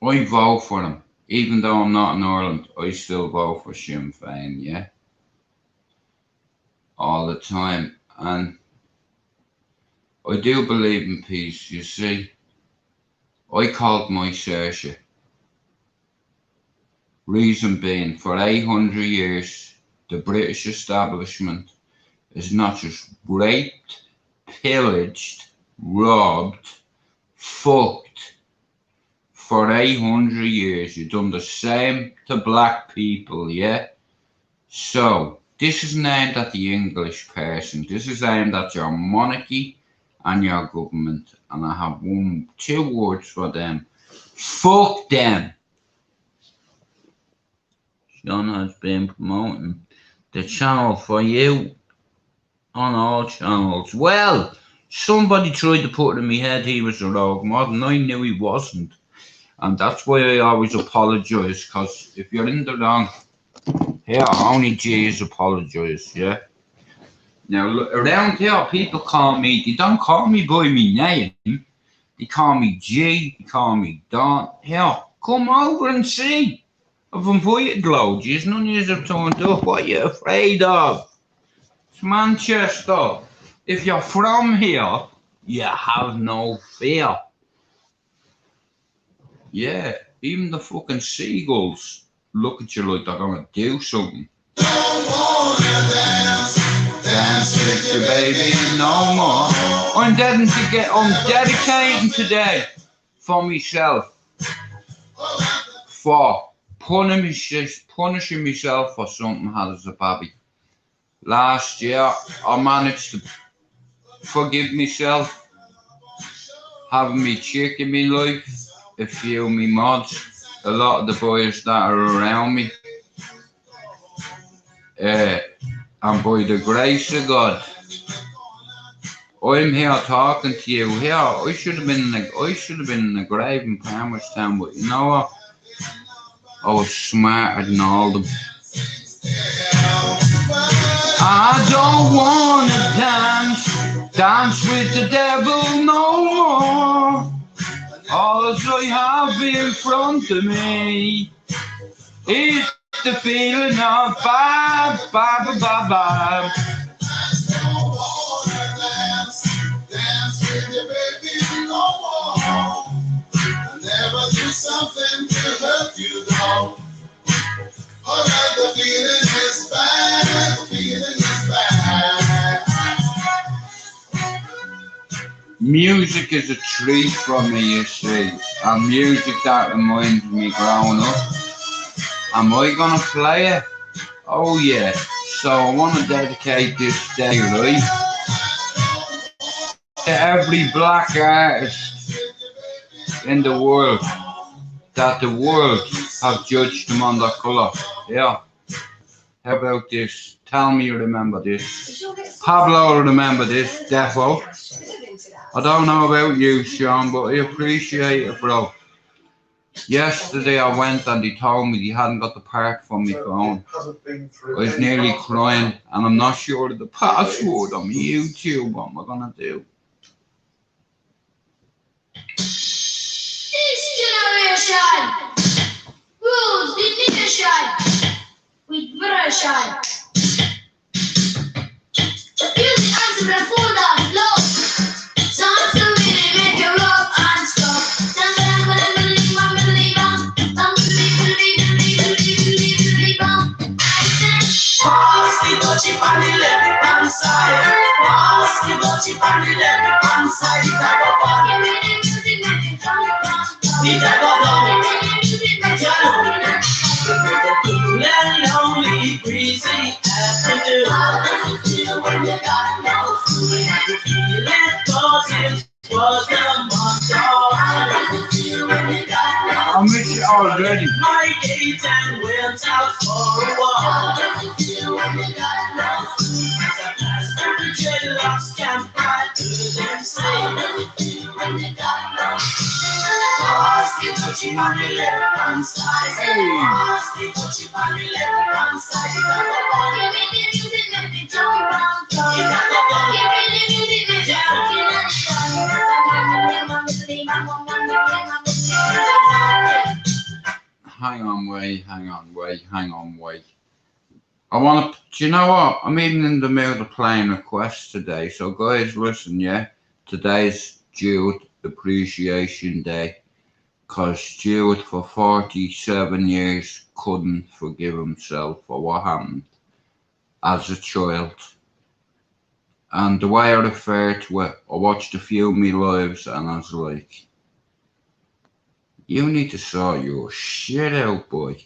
vote for him. Even though I'm not in Ireland, I still vote for Sinn Féin, yeah? All the time. And I do believe in peace, you see. I called my Saoirse. Reason being, for 800 years, the British establishment is not just raped, pillaged, robbed, fucked. For 800 years, you've done the same to black people, yeah? So, this is aimed at the English person. This is aimed at your monarchy and your government, and I have two words for them. Fuck them. Sean has been promoting the channel for you on all channels. Well, somebody tried to put in my head he was a rogue mod, and I knew he wasn't. And that's why I always apologise, because if you're in the wrong, here, only G's apologise, yeah? Now, around here, people call me, they don't call me by my name. They call me G, they call me Don. Here, come over and see. I've invited loads, none of you have turned up. What are you afraid of? It's Manchester. If you're from here, you have no fear. Yeah, even the fucking seagulls look at you like they're gonna do something. Dance with your baby no more. I'm dedicating today for myself, for punishing myself for something I had as a baby. Last year, I managed to forgive myself, having me chick in my life, a few of me mods, a lot of the boys that are around me. And by the grace of God, I'm here talking to you here. I should have been in the grave in Palmerstown, but you know what? I was smarter than all of them. I don't wanna dance with the devil no more. All I have in front of me is the feeling of bye, bye, bye, bye, bye. Dance with your baby no more. Never do something to hurt you though. Alright, the feeling is bad, the feeling is bad. Music is a treat for me, you see, and music that reminds me growing up. Am I gonna play it? Oh yeah. So I want to dedicate this day, right, to every black artist in the world, that the world have judged them on their colour. Yeah. How about this? Tell me you remember this. Pablo remember this, defo. I don't know about you, Sean, but I appreciate it, bro. Yesterday I went and they told me they hadn't got the part for my phone. I was nearly crying, and I'm not sure of the password on YouTube. What am I gonna do? This generation rules the nation with version. Music answer the full of love. Songs to really make you rock and stop. Pass the touchy on the left hand side. Pass the touchy on the left hand side. It a go on. It a go down. Cool and lonely, breezy afternoon. When you got no food, feel it 'cause it was the motto. I miss it already. My gate and went out for a walk. Dreadlocks can't fight to them say. Pass the touchy on the left hand side. Pass the touchy on the left hand side. Give me the music, let me jump around. Give me the music, let me jump around. Hang on, wait. I want to, do you know what? I'm even in the mood of playing requests today. So guys, listen, yeah? Today's Jude Appreciation Day. Because Jude for 47 years couldn't forgive himself for what happened as a child. And the way I refer to it, I watched a few of my lives and I was like, you need to sort your shit out, boy.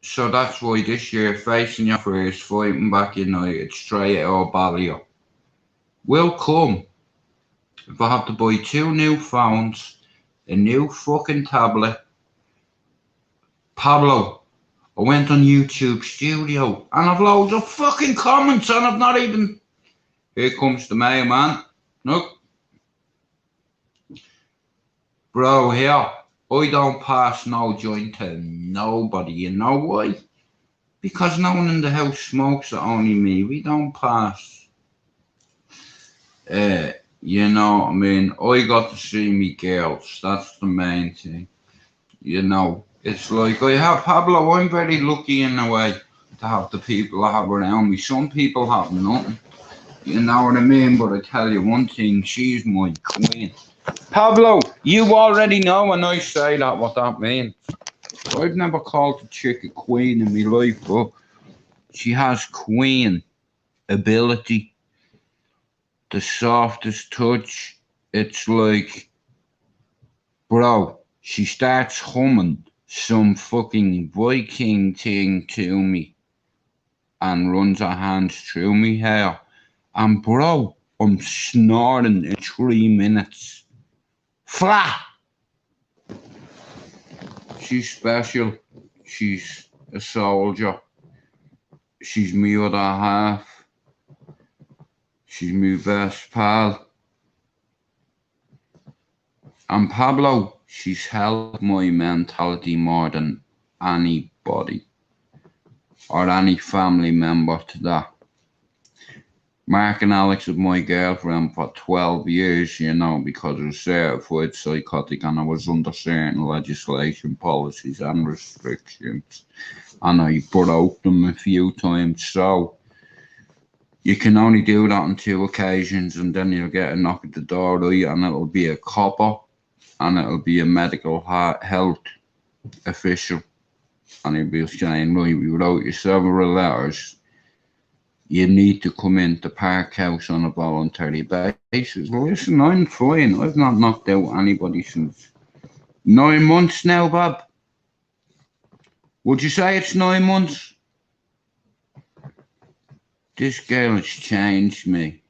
So that's why this year, facing your first, fighting back United, straight out of Balliol. Will come if I have to buy 2 new phones, a new fucking tablet. Pablo, I went on YouTube Studio and I've loads of fucking comments and I've not even... Here comes the mayor, man. Look. Bro, here, I don't pass no joint to nobody. You know why? Because no one in the house smokes it, only me. We don't pass. You know what I mean? I got to see me girls. That's the main thing. You know, it's like I have Pablo. I'm very lucky in a way to have the people I have around me. Some people have nothing. You know what I mean? But I tell you one thing, she's my queen. Pablo, you already know when I say that what that means. I've never called a chick a queen in my life, but she has queen ability. The softest touch. It's like, bro, she starts humming some fucking Viking thing to me and runs her hands through me hair. And bro, I'm snoring in 3 minutes. Flat! She's special. She's a soldier. She's me other half. She's my best pal. And Pablo, she's helped my mentality more than anybody or any family member to that. Mark and Alex was my girlfriend for 12 years, you know, because I was certified psychotic and I was under certain legislation, policies and restrictions. And I broke them a few times. So you can only do that on 2 occasions and then you'll get a knock at the door, right? And it'll be a copper and it'll be a medical health official. And he'll be saying, right, we wrote you several letters. You need to come into Park House on a voluntary basis. Well, listen, I'm fine. I've not knocked out anybody since 9 months now, Bob. Would you say it's 9 months? This girl has changed me.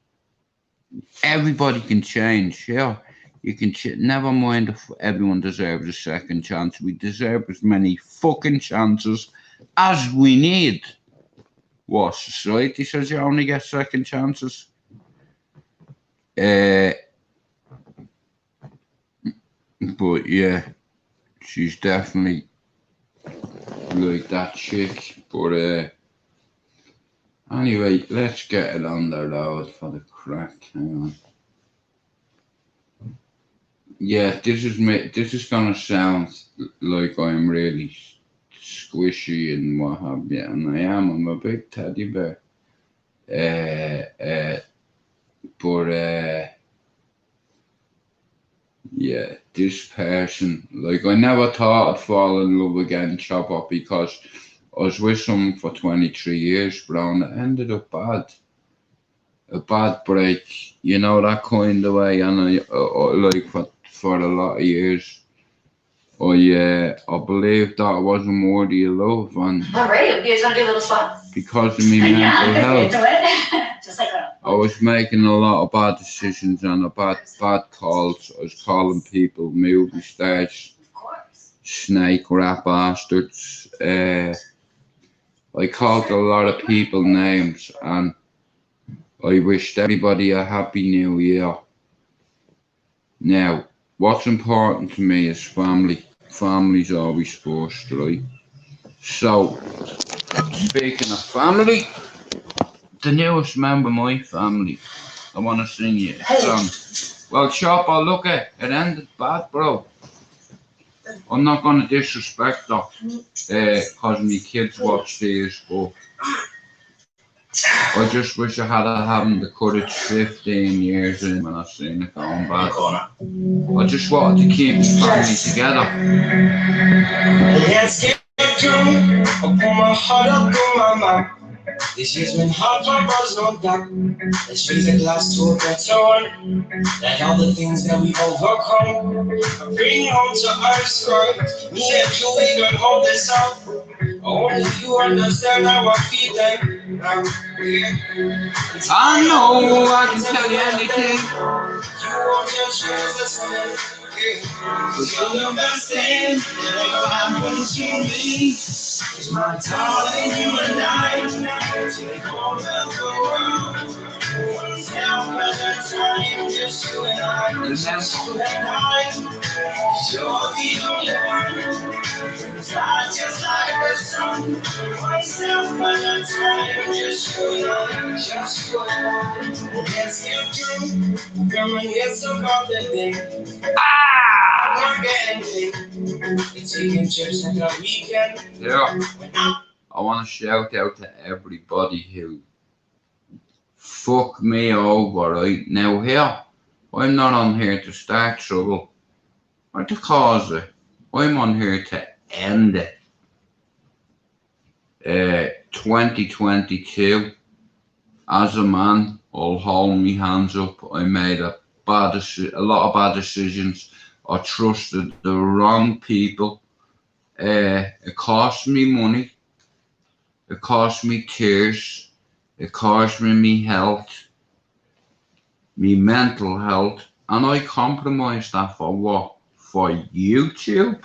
Everybody can change, yeah. You can never mind if everyone deserves a second chance. We deserve as many fucking chances as we need. What, society says you only get second chances? But yeah, she's definitely like that chick. But anyway, let's get it on the road for the crack. Hang on. Yeah, this is gonna sound like I'm really squishy and what have you, and I am. I'm a big teddy bear. But yeah, this person, like I never thought I'd fall in love again, Chopper, because I was with someone for 23 years, bro, and it ended up bad. A bad break, you know, that kind of way, and I like for a lot of years. I believed that I wasn't worthy of love, and Alright, you guys want to do a little swap? because of my mental health, Just like a... I was making a lot of bad decisions and bad calls. I was calling people movie stars, Of course. snake rat bastards. I called a lot of people names, and I wished everybody a happy new year. Now, what's important to me is family. Family's always first, right? So, speaking of family, the newest member of my family, I want to sing you a song. Well, Chopper, look at it ended bad, bro. I'm not going to disrespect her because my kids watch these, but I just wish I had having the courage 15 years in when I seen it going bad. I just wanted to keep the family together. Let's get drunk. I put my heart up in my mouth. This year's been hard for us, no doubt. Let's raise a glass to a better one. Like all the things that we've overcome. Bring home to our squad. Me and you, we gon' hold this up. Only you understand how I feel like. I know I can tell you anything. You want your shoes to but you'll understand that what happened to me is my darling, you and I take all of the world. One step at a time, just you and I, just you and I. You're the only one. Fly just like the sun. One step at a time, just you and I, just you and I. Let's get through. Come and get some of the thing. Ah! We're getting it's taking trips on the weekend. Yeah. I want to shout out to everybody who fuck me over, right? Now here, I'm not on here to start trouble or to cause it. I'm on here to end it. 2022, as a man, I'll hold me hands up. I made a lot of bad decisions. I trusted the wrong people. It cost me money. It cost me tears. It cost me me health, me mental health, and I compromised that for what? For YouTube?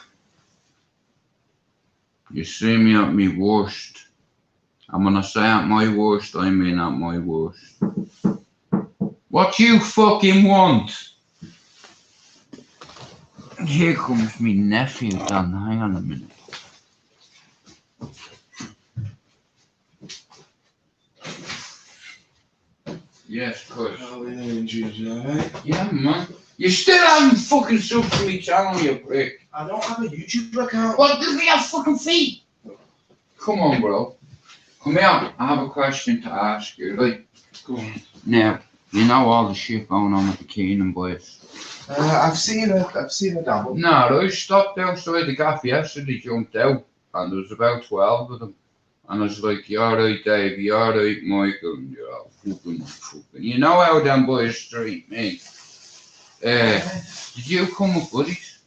You see me at my worst. And when I say at my worst, I mean at my worst. What you fucking want? Here comes me nephew, Dan. Hang on a minute. Yes, cuz. Oh, yeah, Yeah, man. You still haven't fucking subbed to me channel, you prick. I don't have a YouTube account. What, give me your fucking feet? Come on, bro. Come here. I have a question to ask you, right? Go on. Now, you know all the shit going on with the Keenan boys. I've seen it double. No, I stopped outside the gaff yesterday, jumped out, and there was about 12 of them. And I was like, you alright, Dave, you alright, Michael? And you're fucking. You know how them boys treat me. Did you come with buddies?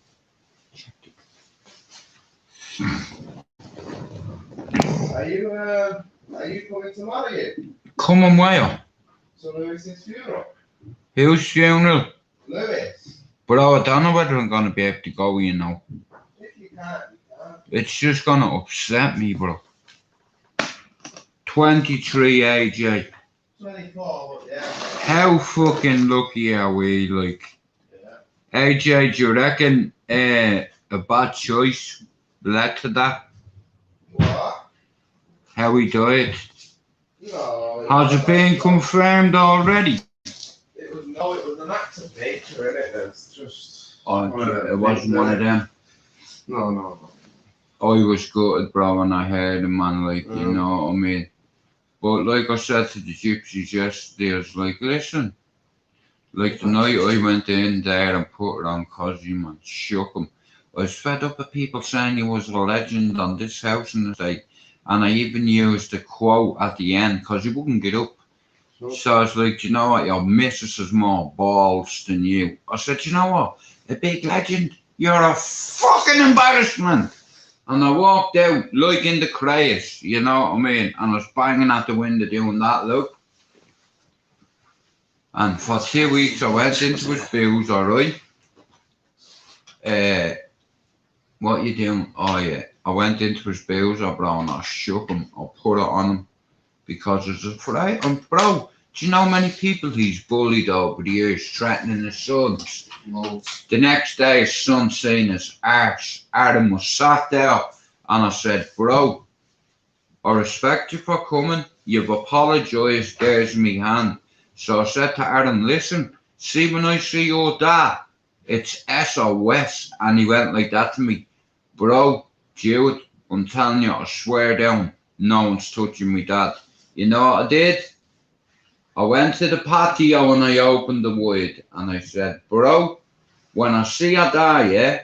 Are you coming to Marriott? Come on, where? So Lewis's funeral. Whose funeral? Lewis. Bro, I don't know whether I'm gonna be able to go, you know. If you can't, you can't. It's just gonna upset me, bro. 23 AJ. 24, but yeah. How fucking lucky are we, like? Yeah. AJ, do you reckon a bad choice led to that? What? How he died? No. Has it been confirmed already? It was an act of nature, innit? It's just. Oh, it wasn't one of them. No. I was gutted, bro, when I heard him, man, like, you know what I mean? But like I said to the gypsies yesterday, I was like, listen, like the night I went in there and put it on Cosy, man, shook him. I was fed up with people saying he was a legend on this house and estate, and I even used the quote at the end because he wouldn't get up. So I was like, you know what, your missus has more balls than you. I said, you know what, a big legend, you're a fucking embarrassment. And I walked out like in the craze, you know what I mean? And I was banging at the window doing that look. And for 2 weeks I went into his booze, alright? What you doing? Oh yeah, I went into his booze, bro, and I shook him, I put it on him. Because I was afraid, and bro, do you know how many people he's bullied over the years, threatening his sons? The next day, his son seen his arse. Adam was sat there, and I said, bro, I respect you for coming. You've apologised. There's me hand. So I said to Adam, listen, see when I see your dad, it's SOS. And he went like that to me. Bro, Jude, I'm telling you, I swear down, no one's touching me dad. You know what I did? I went to the patio and I opened the wood and I said, bro, when I see your dad, yeah,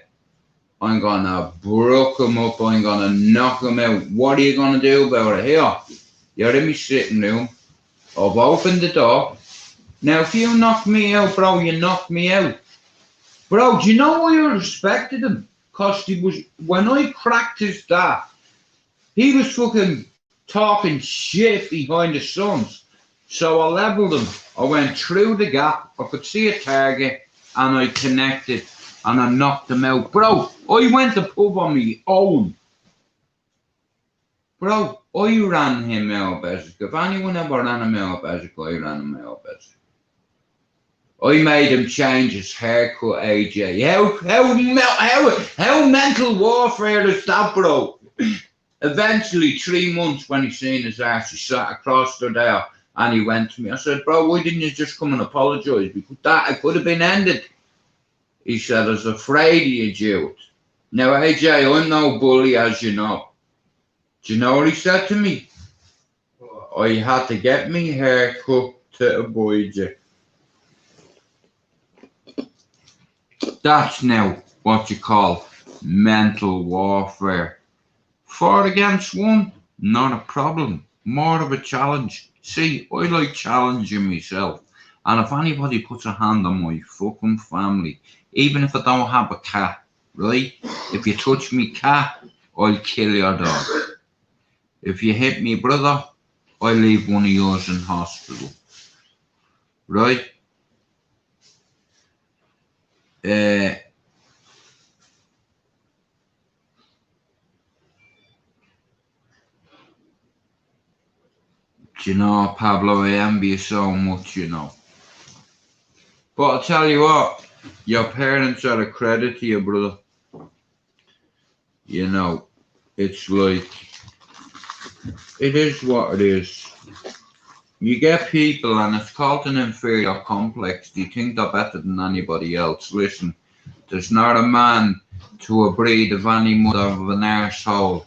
I'm gonna brook him up, I'm gonna knock him out. What are you gonna do about it? Here, you're in my sitting room. I've opened the door. Now, if you knock me out, bro, you knock me out. Bro, do you know why I respected him? Because he was, when I cracked his dad, He was fucking talking shit behind the Suns. So I levelled him. I went through the gap. I could see a target and I connected and I knocked him out. Bro, I went to pub on my own. Bro, I ran him out basic. If anyone ever ran him out basic, I ran him out basic. I made him change his haircut, AJ. How mental warfare is that, bro? Eventually, 3 months when he seen his ass, he sat across the there and he went to me. I said, bro, why didn't you just come and apologise? Because that it could have been ended. He said, I was afraid of you, Jude. Now, AJ, I'm no bully, as you know. Do you know what he said to me? I had to get me hair cut to avoid you. That's now what you call mental warfare. 4 against 1, not a problem. More of a challenge. See, I like challenging myself. And if anybody puts a hand on my fucking family, even if I don't have a cat, right? If you touch me cat, I'll kill your dog. If you hit me brother, I'll leave one of yours in hospital. Right? Do you know, Pablo, I envy you so much, you know. But I'll tell you what, your parents are a credit to you, brother. You know, it's like, it is what it is. You get people, and it's called an inferior complex. They think they're better than anybody else. Listen, there's not a man to a breed of any mother of an arsehole.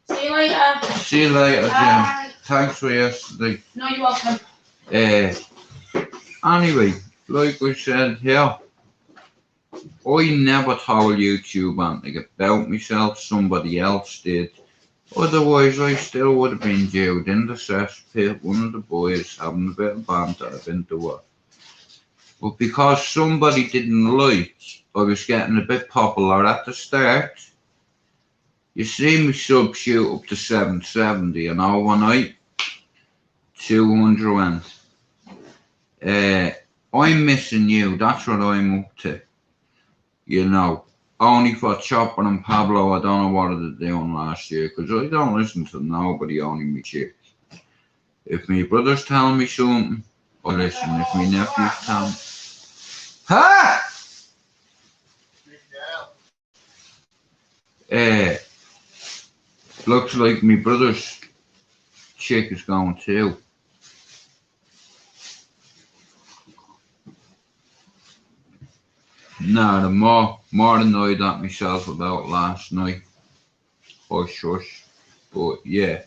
See you later. See you later, Jim. Thanks for yesterday. No, you're welcome. Anyway, like I said here, I never told YouTube anything about myself. Somebody else did. Otherwise, I still would have been jailed in the cesspit, one of the boys having a bit of banter into it. But because somebody didn't like, I was getting a bit popular at the start. You see me sub shoot up to 770 and overnight 200 went. I'm missing you, that's what I'm up to. You know, only for Chopper and Pablo, I don't know what they're doing last year, because I don't listen to nobody, only me chicks. If my brother's telling me something, I listen. If my nephew's telling me... Ha! Looks like my brother's chick is going too. Nah, the more annoyed at myself about last night. Hush. But yeah,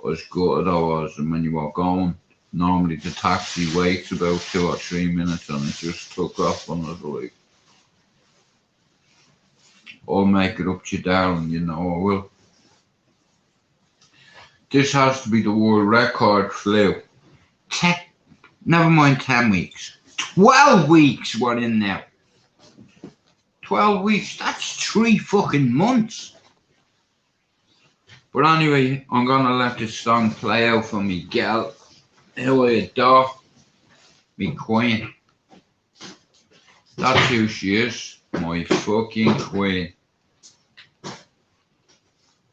I was gutted I was, and when you were going, normally the taxi waits about 2 or 3 minutes and it just took off and I was like, I'll make it up to you, darling, you know I will. This has to be the world record flu. Never mind 10 weeks. 12 weeks we're in now. 12 weeks, that's 3 fucking months. But anyway, I'm gonna let this song play out for me gal, who I adore, me queen. That's who she is, my fucking queen.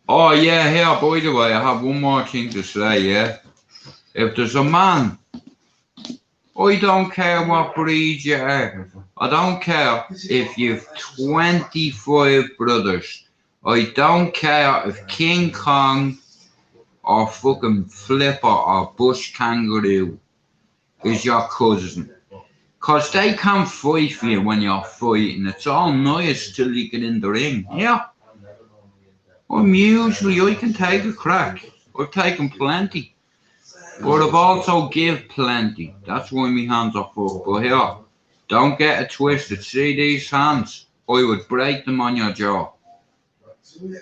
Oh yeah, here, by the way, I have one more thing to say, yeah? If there's a man, I don't care what breed you are. I don't care if you've 25 brothers. I don't care if King Kong or fucking Flipper or Bush Kangaroo is your cousin. Cause they can't fight for you when you're fighting. It's all nice till you get in the ring. Yeah. I can take a crack. I've taken plenty. But I've also give plenty. That's why my hands are fucked. But here, don't get it twisted. See these hands? I would break them on your jaw.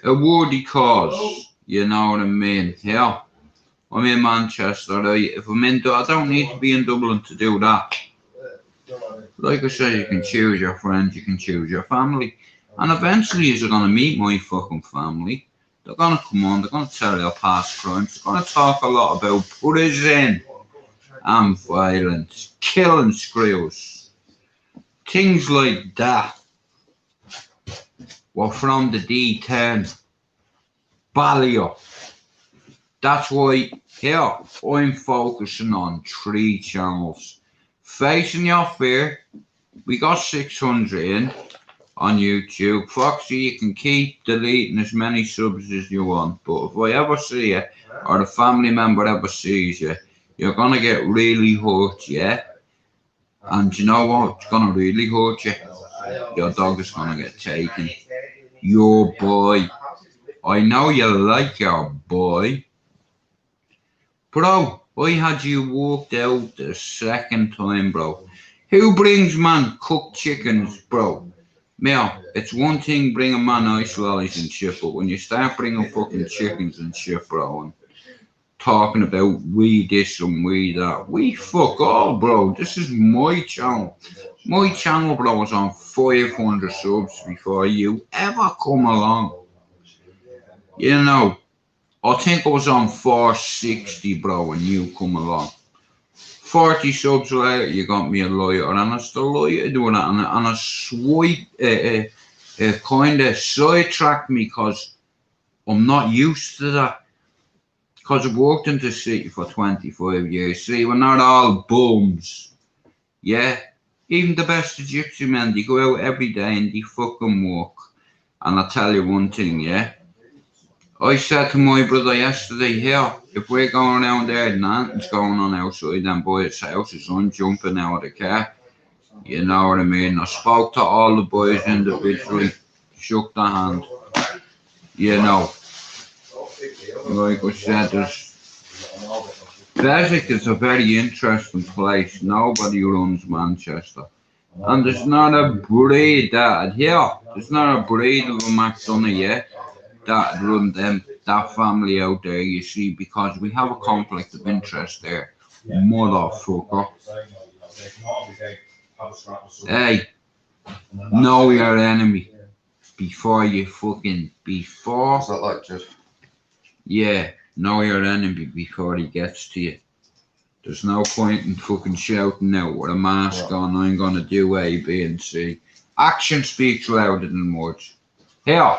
A worthy cause. You know what I mean? Here, I'm in Manchester. Right? If I'm in, I don't need to be in Dublin to do that. Like I said, you can choose your friends, you can choose your family. And eventually you're going to meet my fucking family. They're going to come on, they're going to tell their past crimes, they're going to talk a lot about prison and violence, killing screws, things like that. Were from the D10, Ballier. That's why here I'm focusing on 3 channels. Facing Your Fear, we got 600 in on YouTube. Foxy, you can keep deleting as many subs as you want, but if I ever see you, or a family member ever sees you, you're gonna get really hurt, yeah? And you know what? It's gonna really hurt you. Your dog is gonna get taken. Your boy. I know you like your boy. Bro, I had you walked out the second time, bro. Who brings man cooked chickens, bro? Now, it's one thing bringing man ice lollies and shit, but when you start bringing fucking chickens and shit, bro, and talking about we this and we that, we fuck all, bro. This is my channel. My channel, bro, was on 500 subs before you ever come along. You know, I think I was on 460, bro, when you come along. 40 subs later, you got me a lighter, and I still like doing that, and I swipe, kind of sidetracked me, because I'm not used to that. Because I've worked in the city for 25 years. See, we're not all bums. Yeah? Even the best Egyptian men, they go out every day and they fucking work. And I'll tell you one thing, yeah? I said to my brother yesterday, here, if we're going around there and nothing's going on outside them boys' houses, I'm jumping out of the car. You know what I mean? I spoke to all the boys individually, shook their hand. You know, like I said, Beswick is a very interesting place. Nobody runs Manchester. And there's not a breed that, here, there's not a breed of a McDonough yet that run that family out there, you see, because we have a conflict of interest there. Motherfucker. Hey, know your enemy before you fucking, What's that like, Jeff? Yeah, know your enemy before he gets to you. There's no point in fucking shouting out with a mask on, I'm gonna do A, B, and C. Action speaks louder than words. Here.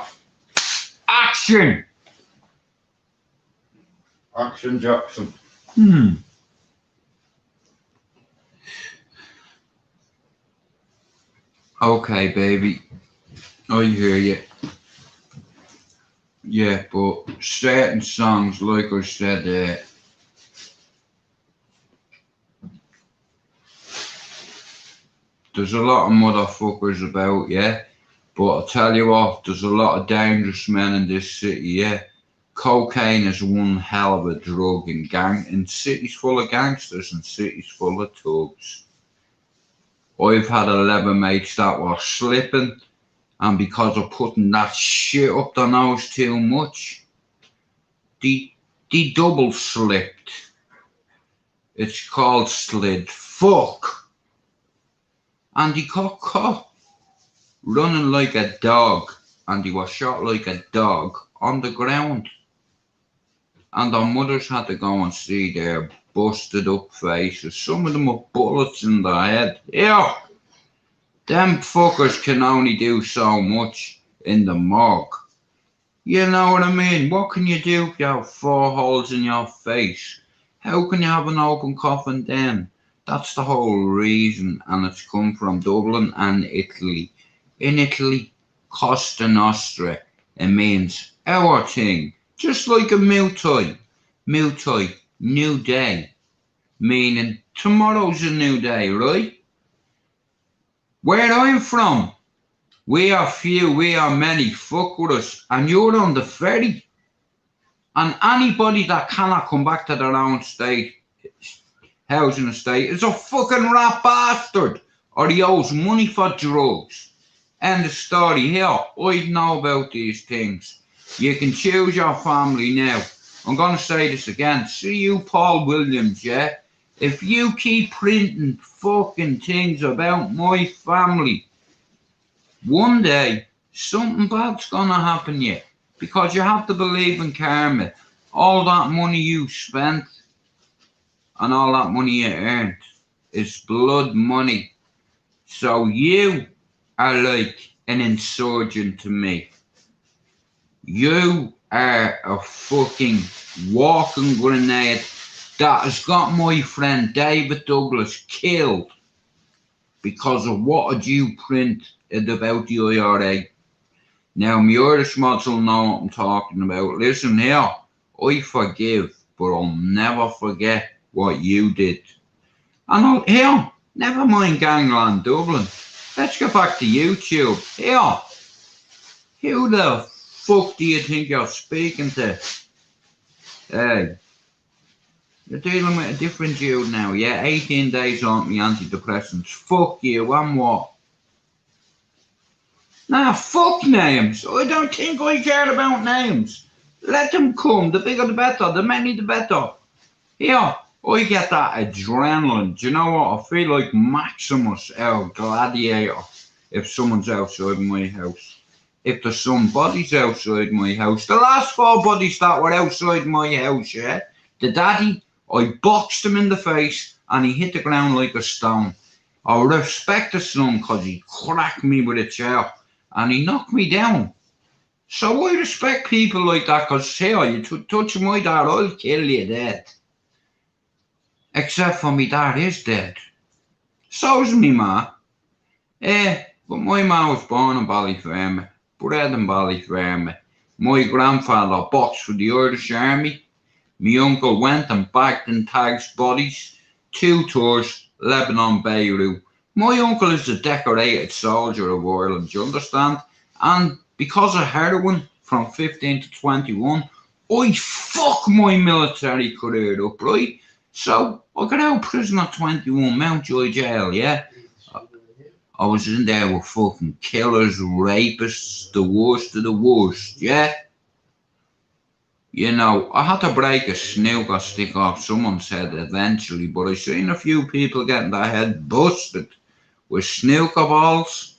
Action! Action Jackson. Okay, baby. I hear you. Yeah, but certain songs, like I said, there's a lot of motherfuckers about, yeah? But I'll tell you what, there's a lot of dangerous men in this city, yeah? Cocaine is one hell of a drug in cities full of gangsters and cities full of thugs. I've had 11 mates that were slipping, and because of putting that shit up their nose too much, they double slipped. It's called slid. Fuck! And he got caught running like a dog, and he was shot like a dog on the ground. And our mothers had to go and see their busted up faces. Some of them with bullets in their head. Yeah! Them fuckers can only do so much in the morgue. You know what I mean? What can you do if you have 4 holes in your face? How can you have an open coffin then? That's the whole reason, and it's come from Dublin and Italy. In Italy, Costa Nostra, it means our thing. Just like a Muay Thai, new day, meaning tomorrow's a new day, right? Where I'm from, we are few, we are many, fuck with us, and you're on the ferry. And anybody that cannot come back to their own state, housing estate, is a fucking rat bastard, or he owes money for drugs. End of story. Here, I know about these things. You can choose your family now. I'm going to say this again. See you, Paul Williams, yeah? If you keep printing fucking things about my family, one day, something bad's going to happen to you. Because you have to believe in karma. All that money you spent and all that money you earned is blood money. So you are like an insurgent to me. You are a fucking walking grenade that has got my friend David Douglas killed because of what did you print about the IRA. Now, my Irish mods will know what I'm talking about. Listen here, I forgive, but I'll never forget what you did. And here, never mind Gangland Dublin. Let's get back to YouTube. Here, who the fuck do you think you're speaking to? Hey, you're dealing with a different dude now, yeah? 18 days on me antidepressants. Fuck you, and what? Nah, fuck names. I don't think I care about names. Let them come. The bigger the better. The many the better. Here, I get that adrenaline. Do you know what? I feel like Maximus our Gladiator if someone's outside my house. If there's some bodies outside my house. The last 4 bodies that were outside my house, yeah? The daddy, I boxed him in the face and he hit the ground like a stone. I respect the son because he cracked me with a chair and he knocked me down. So I respect people like that because, here, you touch my dad, I'll kill you dead. Except for me dad is dead. So's me ma. But my ma was born in Ballyfermot, bred in Ballyfermot. My grandfather boxed for the Irish Army. My uncle went and bagged and tagged bodies. 2 tours, Lebanon, Beirut. My uncle is the decorated soldier of Ireland, do you understand? And because of heroin from 15 to 21, I fuck my military career up, right? So I got out of prison at 21, Mountjoy jail, yeah? I was in there with fucking killers, rapists, the worst of the worst, yeah? You know, I had to break a snooker stick off someone's head eventually, but I seen a few people getting their head busted with snooker balls,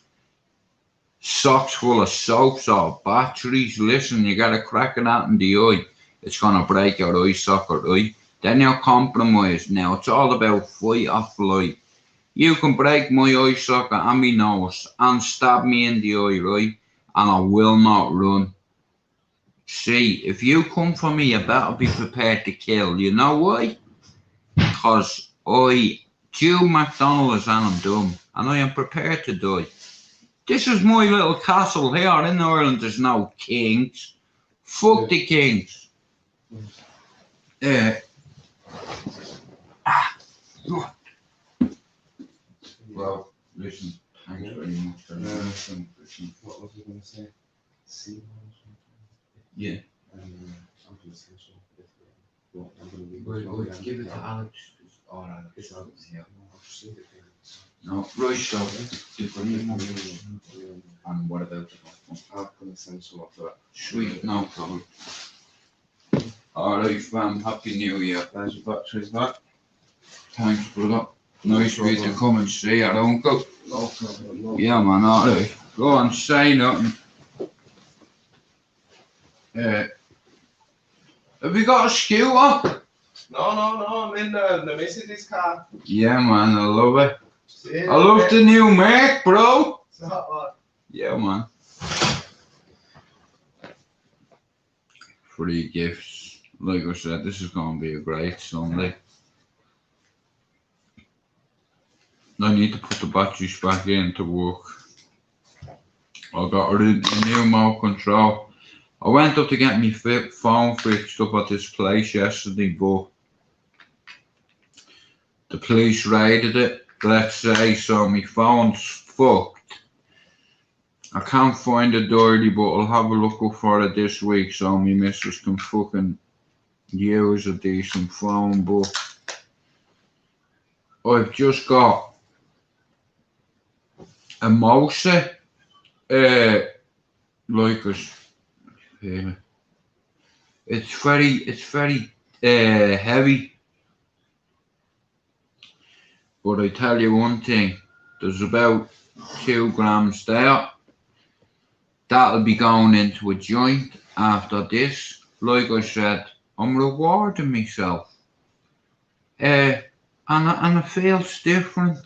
socks full of soaps or batteries. Listen, you get a crack at that in the eye, it's gonna break your eye socket, right? Then you're compromised. Now, it's all about fight or flight. You can break my eye socket and my nose and stab me in the eye, right? And I will not run. See, if you come for me, you better be prepared to kill. You know why? Because Jew MacDonald is and I'm dumb, and I am prepared to die. This is my little castle here in Ireland. There's no kings. Fuck the kings. Well, listen, thanks very much for listening. What was I going to say? Yeah. We'll give it to Alex. All right. It's Alex, yeah. No, right, so and what about the I'm going to send some of that. Sweet, no problem. Alright, fam, Happy New Year. There's your batteries back. Thanks, brother. Nice for you to come and see our uncle. No problem. No. Yeah, man, alright. Go on, say nothing. Have you got a scooter? No, I'm in the Mercedes car. Yeah, man, I love it. See I love the new Mac, bro. It's not bad. Yeah, man. Free gifts. Like I said, this is going to be a great Sunday. I need to put the batteries back in to work. I got a new remote control. I went up to get my phone fixed up at this place yesterday, but the police raided it, let's say, so my phone's fucked. I can't find a dirty, but I'll have a look up for it this week so my missus can fucking use a decent phone. But I've just got a mouse, like it's very heavy. But I tell you one thing, there's about 2 grams there. that'll be going into a joint after this. Like I said, I'm rewarding myself. And it feels different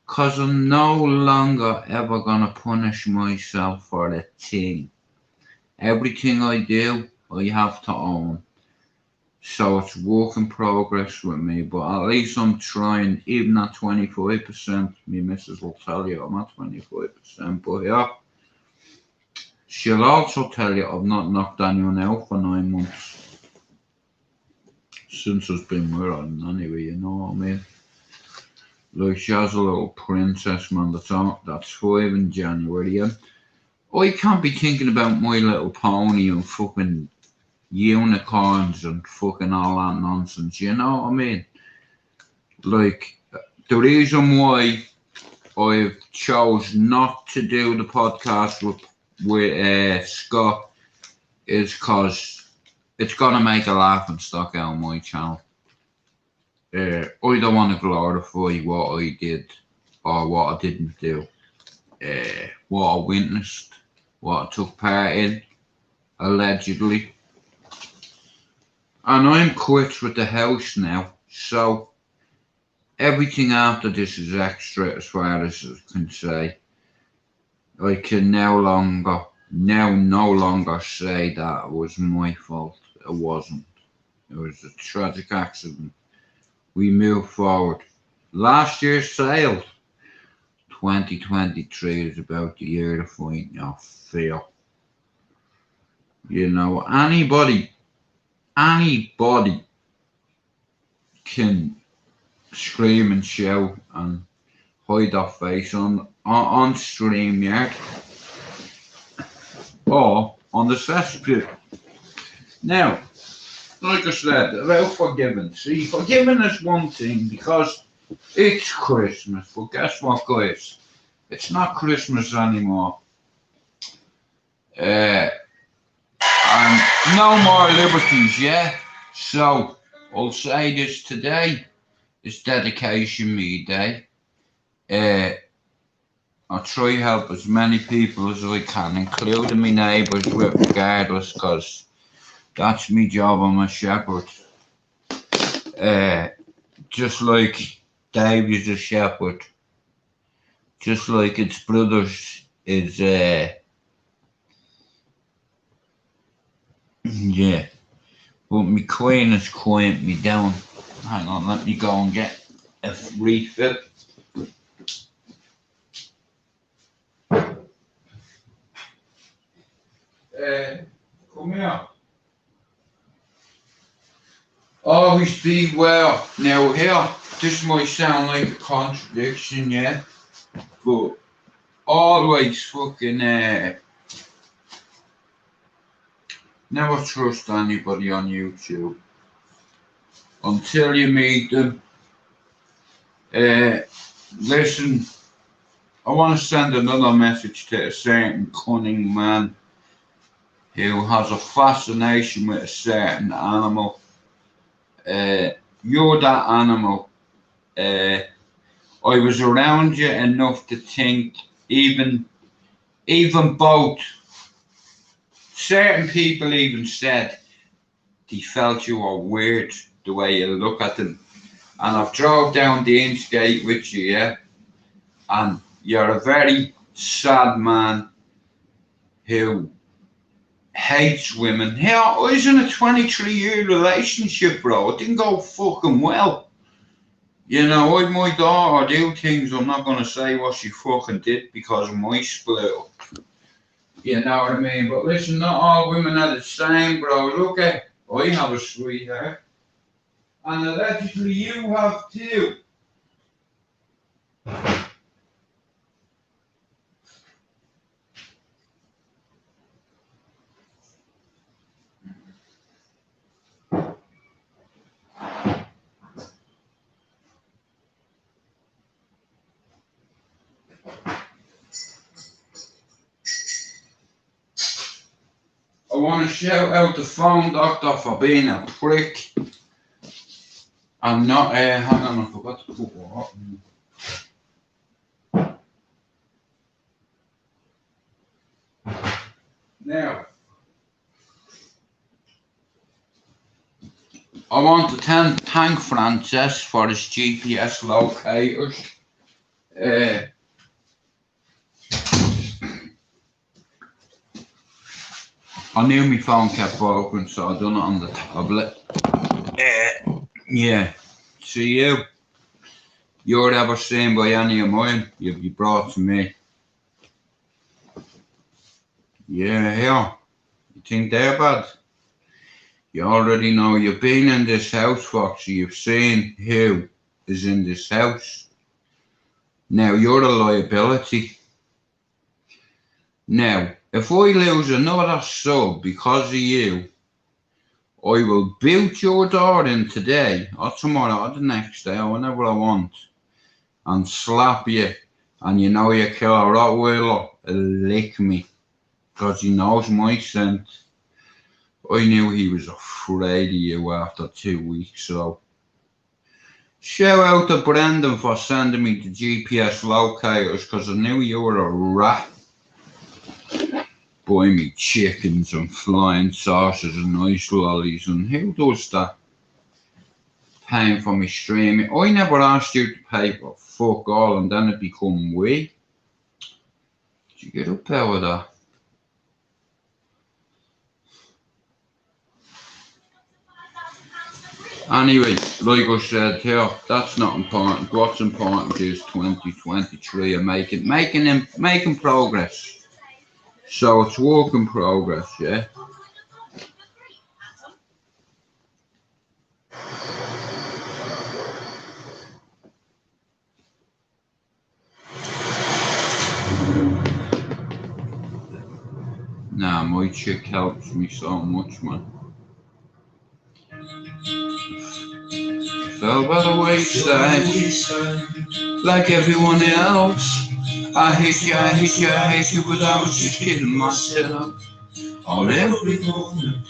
because I'm no longer ever going to punish myself for a thing. Everything I do, I have to own. So it's work in progress with me, but at least I'm trying, even at 25%. My missus will tell you I'm at 25%, but yeah. She'll also tell you I've not knocked anyone out for 9 months. Since I've been with her, anyway, you know what I mean? Like, she has a little princess, man, that's 5 in January, and I can't be thinking about My Little Pony and fucking unicorns and fucking all that nonsense, you know what I mean? Like, the reason why I've chose not to do the podcast with Scott is because it's gonna make a laughing stock out of my channel. I don't want to glorify what I did or what I didn't do, what I witnessed, what I took part in, allegedly. And I'm quits with the house now, so everything after this is extra as far as I can say. I can no longer say that it was my fault. It wasn't. It was a tragic accident. We move forward. Last year sailed. 2023 is about the year to find your fear. You know, anybody can scream and shout and hide their face on StreamYard or on the cesspit. Now, like I said, about forgiving. See, forgiving is one thing because it's Christmas, but guess what, guys? It's not Christmas anymore. And no more liberties, yeah? So, I'll say this today. It's Dedication Me Day. I'll try to help as many people as I can, including my neighbours, regardless, because that's my job. I'm a shepherd. Just like Dave is a shepherd. Just like its brothers is, yeah. But my queen has quieted me down. Hang on, let me go and get a refill. Come here. Always beware. Now here, this might sound like a contradiction, yeah? But always fucking never trust anybody on YouTube until you meet them. Listen, I want to send another message to a certain cunning man who has a fascination with a certain animal. You're that animal. I was around you enough to think even both certain people even said they felt you were weird the way you look at them. And I've drove down the Inchgate with you, yeah? And you're a very sad man who hates women. Yeah, I was in a 23-year relationship, bro. It didn't go fucking well. You know, I my daughter do things. I'm not gonna say what she fucking did because of my split up. You know what I mean? But listen, not all women are the same, bro. Look at, I have a sweetheart. And allegedly you have too. I want to shout out the phone doctor for being a prick. I'm not, hang on, I forgot to put water in. I want to thank Frances for his GPS locators. I knew my phone kept broken, so I done it on the tablet. Yeah. See you. You're ever seen by any of mine, you'll be brought to me. Yeah. You think they're bad? You already know you've been in this house, Foxy. You've seen who is in this house. Now you're a liability. Now, if I lose another sub because of you, I will boot your door in today or tomorrow or the next day or whenever I want and slap you. And you know you kill a Rottweiler, lick me because he knows my scent. I knew he was afraid of you after 2 weeks, so shout out to Brendan for sending me the GPS locators because I knew you were a rat. Buy me chickens and flying saucers and ice lollies, and who does that? Paying for me streaming. I never asked you to pay for fuck all and then it become we. Did you get up out of that? Anyway, like I said here, that's not important. What's important is 2023 and making progress. So it's work in progress, yeah. Nah, my chick helps me so much, man. Fell by the wayside, like everyone else. I hate you, but I was just kidding myself. On every moment,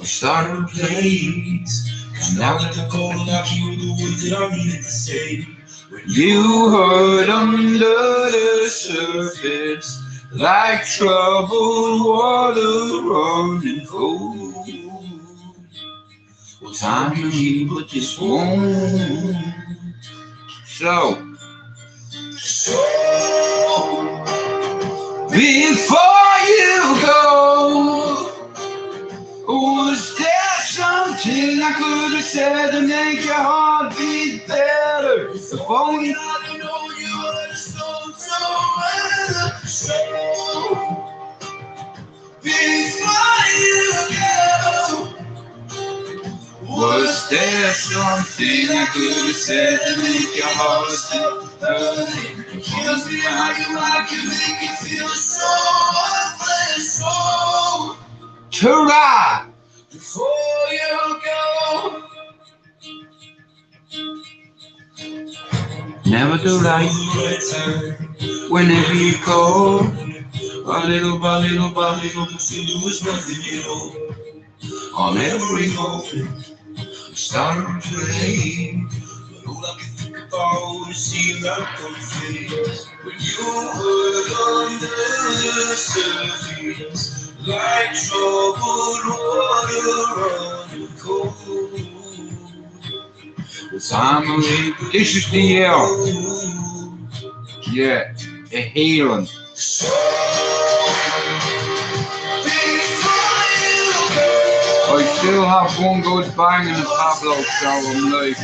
I started to place. And now that I called out, you were the words that I needed to say. When you hurt under the surface, like troubled water running cold. Well, time to leave with this wound. So before you go, was there something I could have said to make your heart beat better? If only I know you understood so well. Before you go, was there something I could have said to make your heart beat better? Kills me how you make it feel so worthless, so try before you go. Never do right whenever you call. A little by little, but still was nothing, you know. On every moment, I'm starting to play. But all I can think about is seeing that come face. When you were under the surface, like troubled water running cold. Family, this is the year. Yeah, a healing. I still have one good bang in the Pablo show. I'm like,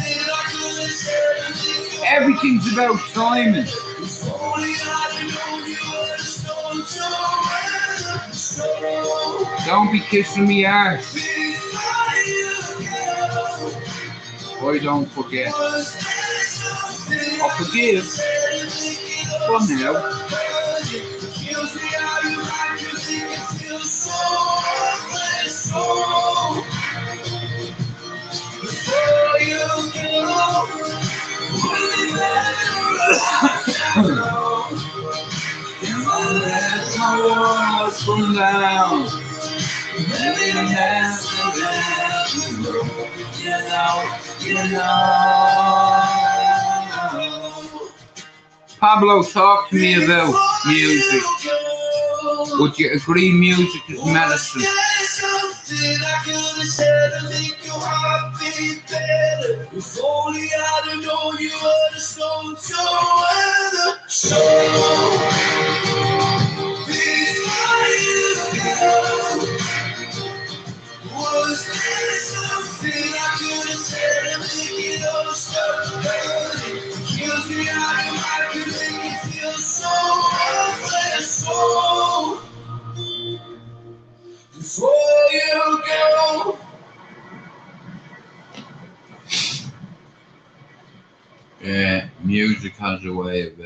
everything's about timing. Don't be kissing me ass. Boy, don't forget. I'll forgive. For now. Let my walls come down. Pablo, talk to me about music. Would you agree music is medicine? something I could have said to make your heart beat better. If only I'd have known you were the storm to weather. So, before you go, was there something I could have said to make it all stop hurting? Kills me how I could make you feel so worthless. So, before you go. Music has a way of.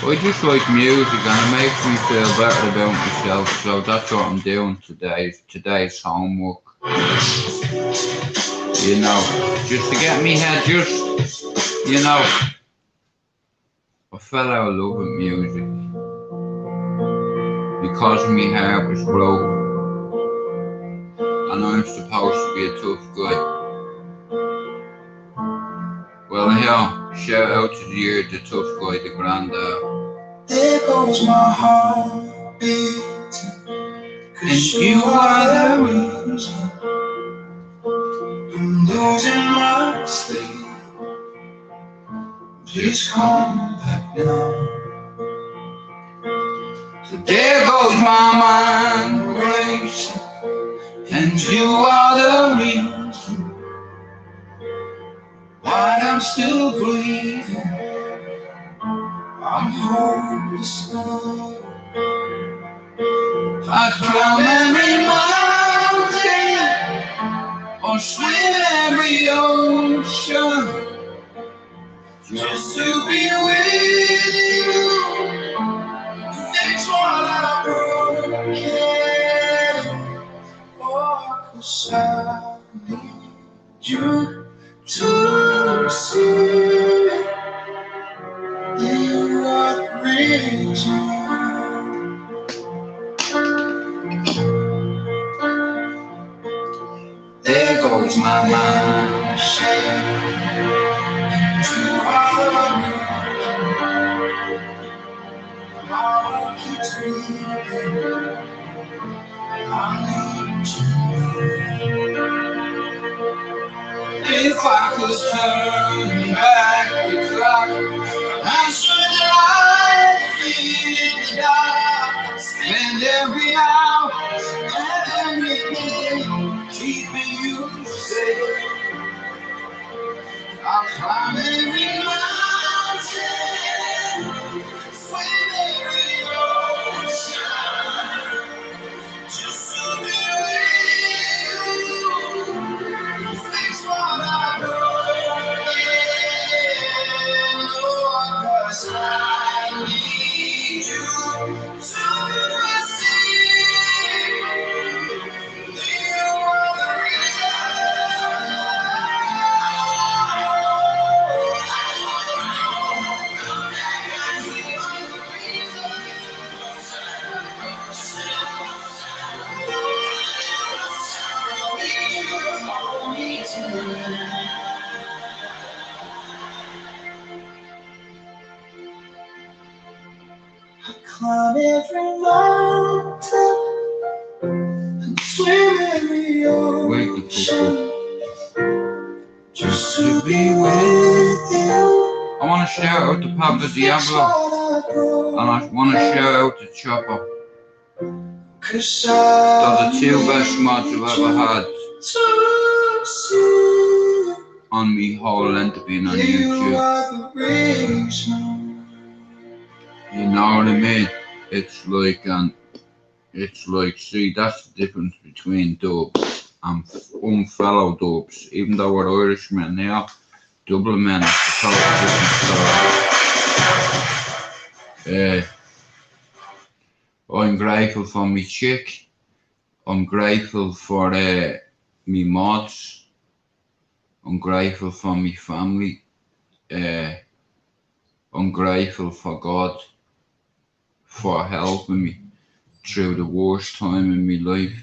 I just like music and it makes me feel better about myself, so that's what I'm doing today's homework. You know, just to get me head, you know, I fell out of love with music because my heart was broke and I'm supposed to be a tough guy. Well, yeah, shout out to the tough guy, the granddad. There goes my heart beating, And you are the reason I'm losing my sleep. Please come back now. So there goes my mind racing, and you are the reason why I'm still breathing. I'm hopeless now. I climb every mountain or swim every ocean just to be with you. That's what I'm broken for, 'cause I need you to see you are the reason. There goes my mind. You are the reason. My heart keeps beating. I need you. If I could turn back the clock, I should lie in the dark, spend every hour and every day keeping you safe. I'll climb every mountain, swim every ocean, just to be with you. That's what I know. Cause I need you to see you are the Climb every mountain and swim every ocean just to be with you. I want to shout out to Pablo Diablo and I want to shout out to Chopper. They're the two best mods I've ever had on me whole length of being on YouTube. You know what I mean? It's like, see, that's the difference between dubs and unfellow dubs. Even though we're Irishmen now, Dublin men is a totally different story. I'm grateful for me chick. I'm grateful for me mods. I'm grateful for me family. I'm grateful for God for helping me through the worst time in my life.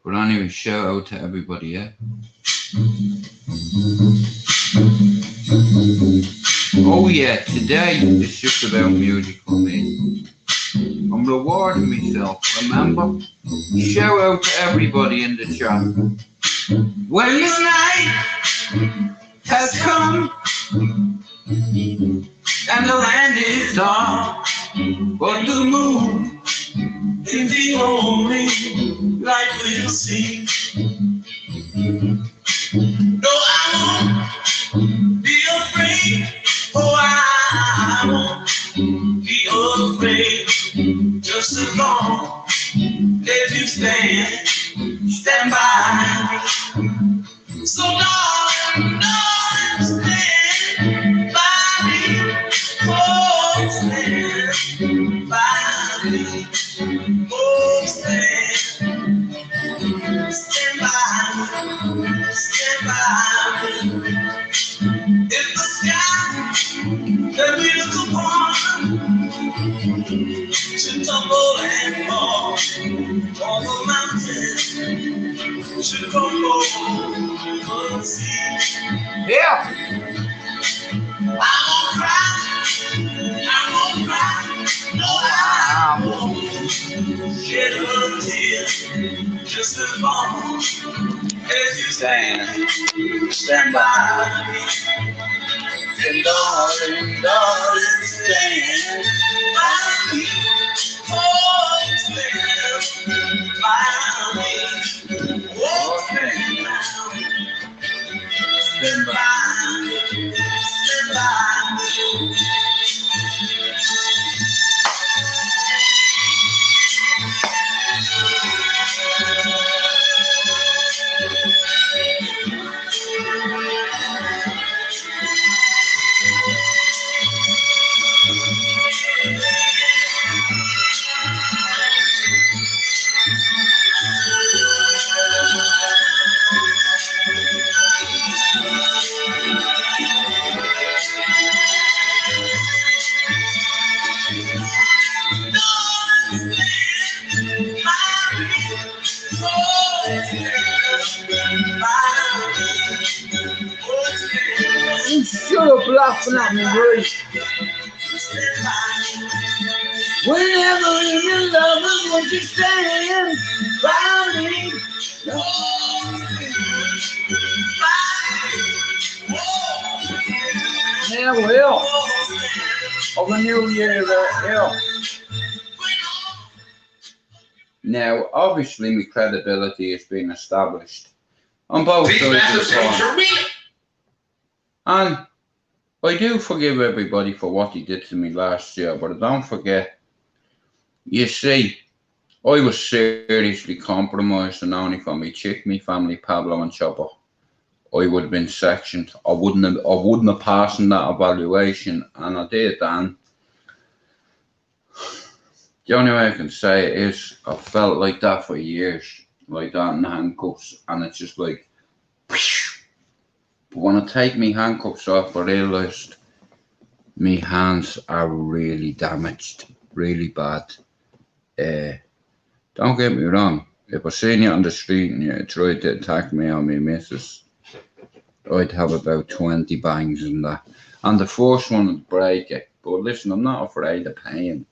But anyway, shout out to everybody, yeah? Oh yeah, today is just about music for me. I'm I'm rewarding myself, remember? Shout out to everybody in the chat. When the night has come and the land is dark, but the moon is the only light we'll see. No, I won't be afraid. Oh, I won't be afraid. Just as long as you stand by me. So darling, stand by me. Oh, stand by me. Oh, stand by me. Stand by me. In the sky that we look upon should tumble and fall. All the mountains should crumble over the sea. Yeah. I won't cry. I won't cry. No, I won't shed a tear. Just as long as you stand by me. And darling, stand by me. Oh, stand by me. Oh, stand by me. Stand by me. Stand by me. You shut up laughing at me, Roy. Whenever you're in love, I want you to stand by me. Yeah, well, of the new year, yeah. Now, obviously, my credibility has been established on both sides of the phone. And I do forgive everybody for what he did to me last year, but don't forget, you see, I was seriously compromised, and only for me chick, me family, Pablo and Chopper, I would have been sectioned. I wouldn't have passed in that evaluation, and I did. And the only way I can say it is I felt like that for years, like that in handcuffs, and it's just like, but when I take me handcuffs off, I realised me hands are really damaged, really bad. Don't get me wrong, if I seen you on the street and you tried to attack me or me missus, I'd have about 20 bangs in that. And the first one would break it. But listen, I'm not afraid of pain.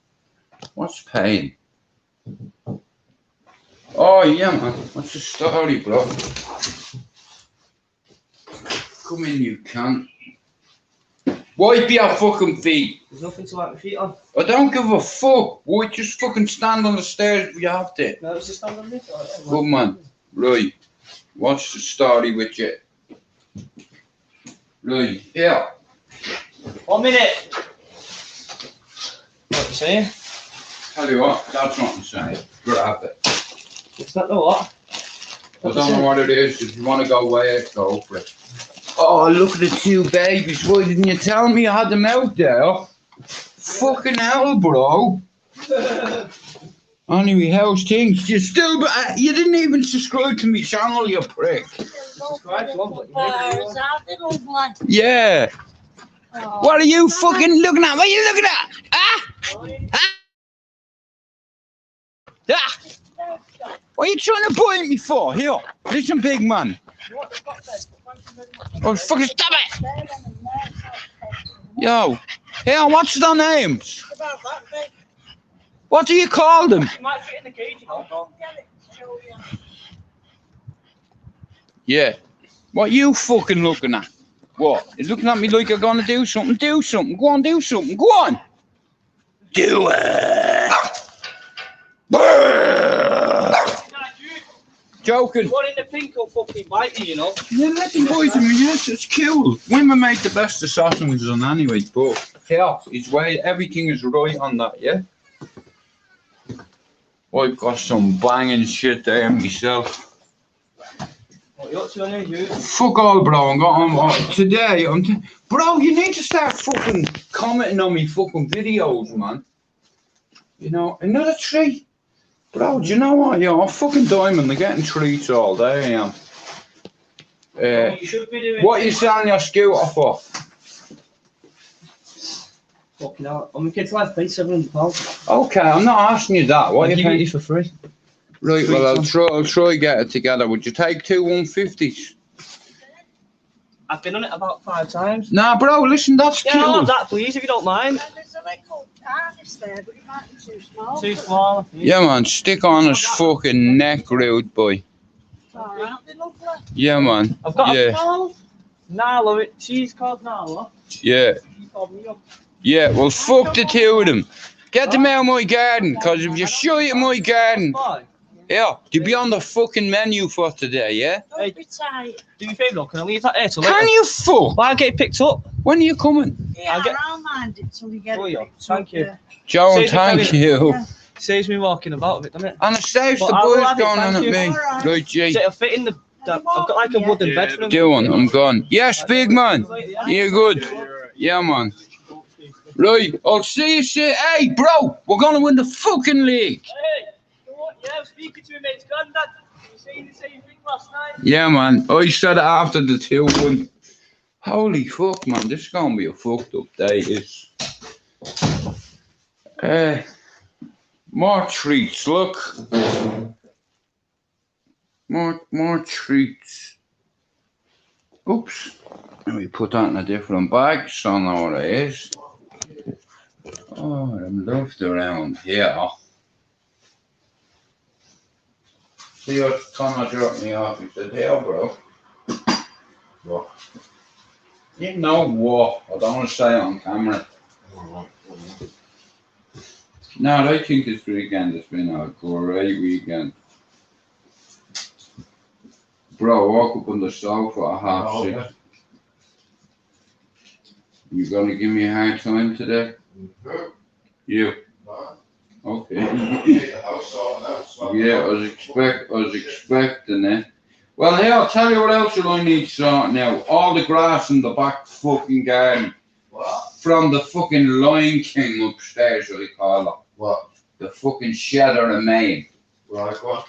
What's pain? Oh yeah, man. What's the story, bro? Come in, you cunt. Wipe your fucking feet. There's nothing to wipe my feet on. I don't give a fuck. Boy, just fucking stand on the stairs if you have to. No, it's just stand on this. Good man. Right. What's the story with you? Right, yeah. 1 minute. What you saying? Tell you what, that's what I'm saying. Grab it. It's not the what? I don't know what it is. If you want to go away, go for it. Oh, look at the two babies. Why didn't you tell me you had them out there? Fucking hell, bro. Anyway, how's things? You still, you didn't even subscribe to my channel, you prick. Yeah. Oh. What are you fucking looking at? What are you looking at? Ah? Ah? Ah? What are you trying to bite me for? Here, listen, big man. Oh, fucking stop it! Yo, here, what's their names? What do you call them? You might fit in the cage, you know. Yeah. What you fucking looking at? What? You're looking at me like you're gonna do something. Do something. Go on, do something. Go on. Do it. Joking. One in the pink will fucking bite you, you know. Yeah, let them boys in me. Yes, it's cool. Women make the best assassins on anyway, but yeah, it's way everything is right on that, yeah? I've got some banging shit there myself. What you up to anyway, dude? Fuck all, bro. Today, bro, you need to start fucking commenting on me fucking videos, man. You know, another treat. Bro, do you know what? Yeah, I'm fucking diamond. They're getting treats all day, I am. You should be doing. What are you selling your scooter for? Fucking hell. My kid's life paid £700. Okay, I'm not asking you that. What are you give it paying? you for free. Right, well, I'll try get it together. Would you take 2 150s? I've been on it about 5 times. Nah, bro, listen, that's Yeah, cool. I'll have that, please, if you don't mind. There's a little harness there, but it might be too small. Too small. Yeah, man, stick on his fucking neck, rude boy. Alright, they're lovely. Yeah, man. I've got Yeah. a call. Nala, she's called Nala. Yeah. She called me up. Yeah, well, fuck the 2 of them. Get them out of my garden, because if you show it in my garden, Bye. yeah, you'll be on the fucking menu for today, yeah? Don't Hey. be tight. Do me a favour, though, can I leave that here till later? Can you fuck? Well, I'll get it picked up. When are you coming? Yeah, I'll get- I'll mind it till you get Oh, it. yeah. picked up, Thank you. yeah. Joan, Saves me thank coming. you. Yeah. Saves me walking about a bit, doesn't it? And it saves the Well, I will boys have it, going on thank at you. me. Alright. Right, G. So it'll fit in the. I've got like a wooden bed for them. Do one, I'm gone. Yes, big man. You're good. Yeah, man. Right, I'll see you soon. Hey, bro, we're going to win the fucking league. Hey, you know what? Yeah, I was speaking to him, mate. Granddad, you were saying the same thing last night. Yeah, man. I said it after the 2-1. Holy fuck, man. This is going to be a fucked up day. More treats, look. More treats. Oops. Let me put that in a different bag so I know what it is. Oh, I'm left around here. See what's trying to drop me off. He said, "Hey, bro." What? You know what? I don't want to say it on camera. No, I think this weekend has been a great weekend. Bro, I woke up on the sofa at 6:30. You gonna give me a hard time today? You? Okay. Yeah, I was expecting it. Well, here, I'll tell you what else I need sorting out. All the grass in the back fucking garden. What? From the fucking Lion King upstairs, what they call it. What? The fucking Shadow of Maine. Right, what?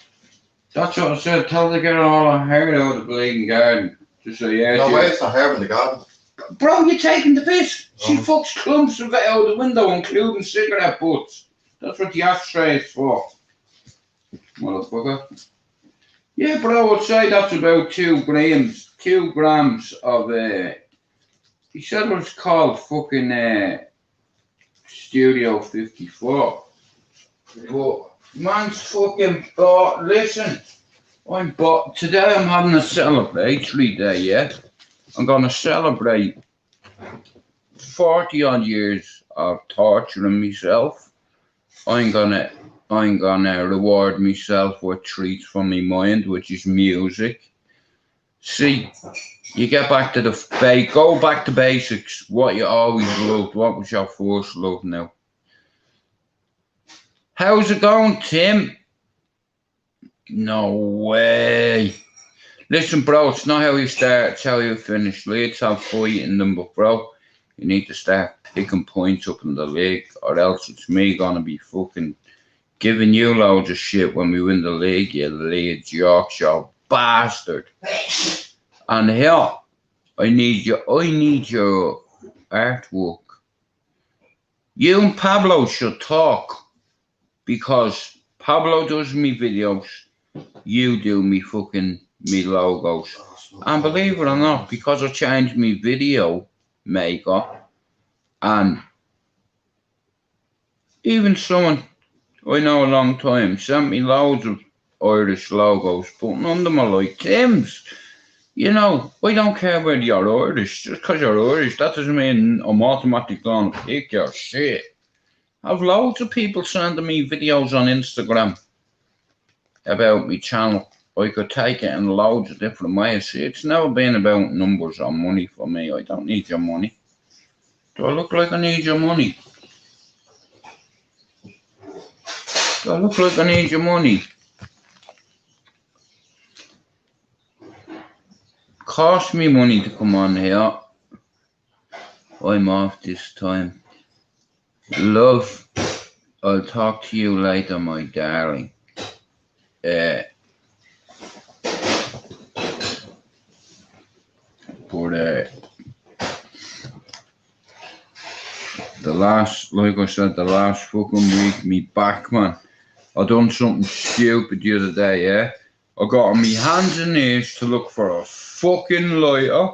That's what I said. Tell them to get all the hair out of the bleeding garden. Just so yeah. No way, it's the hair in the garden. Bro, you're taking the piss. She Oh. fucks clumps of it out the window, including cigarette butts. That's what the ashtray is for. Motherfucker. Yeah, bro, I'd say that's about 2 grams. 2 grams of he said it was called fucking Studio 54. But man's fucking bought. Listen, today I'm having a celebratory day, yeah? I'm gonna celebrate 40 odd years of torturing myself. I'm gonna reward myself with treats from my mind, which is music. See, you get back to go back to basics. What you always loved. What was your first love now? How's it going, Tim? No way. Listen, bro, it's not how you start, it's how you finish. Leagues have fighting them, but bro, you need to start picking points up in the league, or else it's me gonna be fucking giving you loads of shit when we win the league, you Leeds Yorkshire bastard. And here, I need your artwork. You and Pablo should talk, because Pablo does me videos, you do me logos. And believe it or not, because I changed my video maker, and even someone I know a long time. Sent me loads of Irish logos, but none of them are like Tim's. You know, I don't care whether you're Irish. Just because you're Irish, that doesn't mean I'm automatically going to pick your shit. I've loads of people sending me videos on Instagram about my channel. I could take it in loads of different ways. See, it's never been about numbers or money for me. I don't need your money. Do I look like I need your money? Do I look like I need your money? Cost me money to come on here. I'm off this time. Love, I'll talk to you later, my darling. The last, like I said, the last fucking week, me back, man. I done something stupid the other day, yeah? I got on me hands and knees to look for a fucking lighter.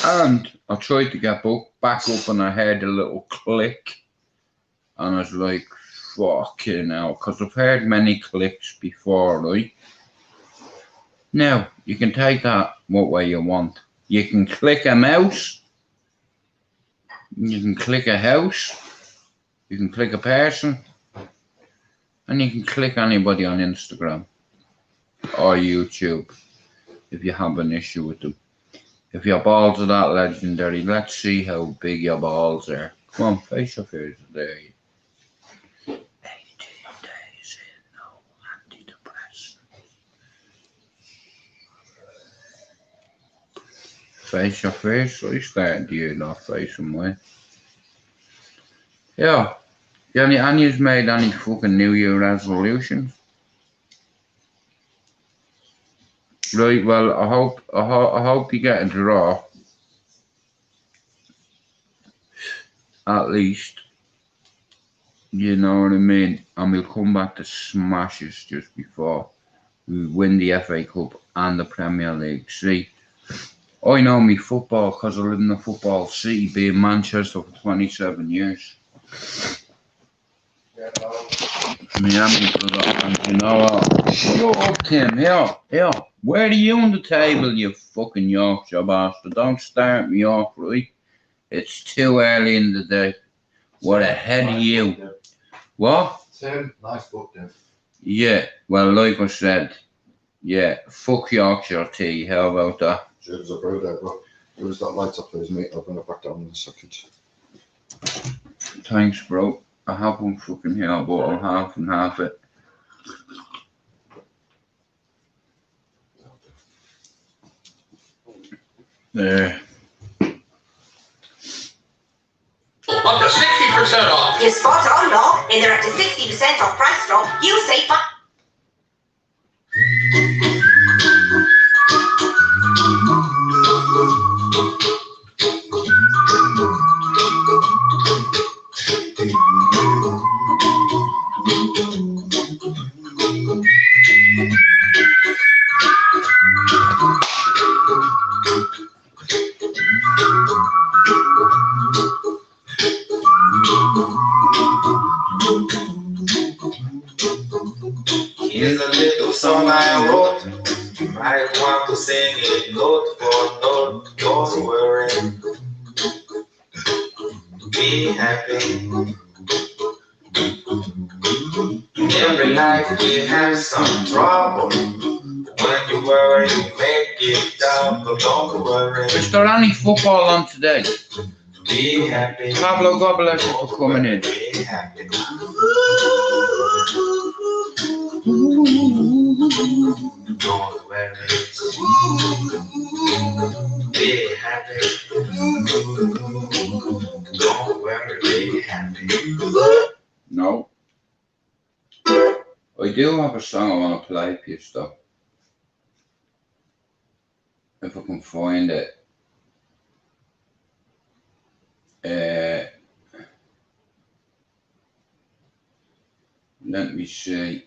And I tried to get back up and I heard a little click. And I was like, fucking hell. Because I've heard many clicks before, right? Now, you can take that what way you want. You can click a mouse. You can click a house. You can click a person. And you can click anybody on Instagram or YouTube if you have an issue with them. If your balls are that legendary, let's see how big your balls are. Come on, face your fears. There you 18 days in, no antidepressant. Face your face, I started the year not facing way. Yeah. Anya's made any fucking New Year resolutions? Right, well, I hope you get a draw. At least. You know what I mean? And we'll come back to smashes just before we win the FA Cup and the Premier League. See, I know me football because I live in a football city, being Manchester for 27 years. Miami for that, and you know what? Shut up, Tim. Here. Where are you on the table, you fucking Yorkshire bastard? Don't start me off, right? It's too early in the day. What ahead of you? What? Tim, nice book, Tim. Yeah, well, like I said, yeah, fuck Yorkshire tea. How about that? James, I brewed it, but it was that light up, please, mate. I'll bring it back down in a second. Thanks, bro. I have one fucking here, but I'll half and half it. There. Up to 60% off. You're spot on, Law. And they're up to 60% off price drop. You save fun. Here's a little song I wrote. You might want to sing it note for note. Don't worry. Be happy. In every life we have some trouble. When you worry, you make it double. Don't worry. Is there any football on today? Be happy. Pablo, God bless you for coming in. Be happy. Don't worry. Be happy. Don't worry. Be happy. No. I do have a song I want to play for you, though. If I can find it. Let me see.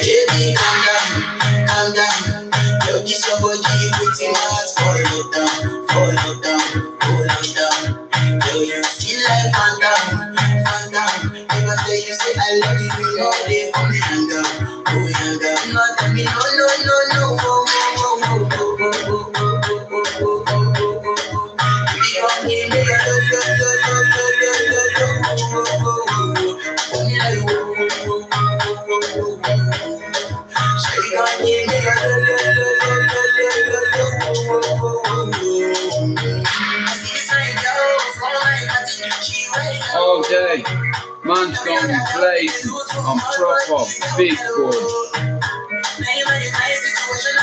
Baby, calm down. Yo, kiss your body, put in my heart, fall down. Yo, you feel like fan down. Never tell you say I love you, you know they for me hang down. Not tell me no. Baby, come give me a all day. Man's going blazing on proper big board.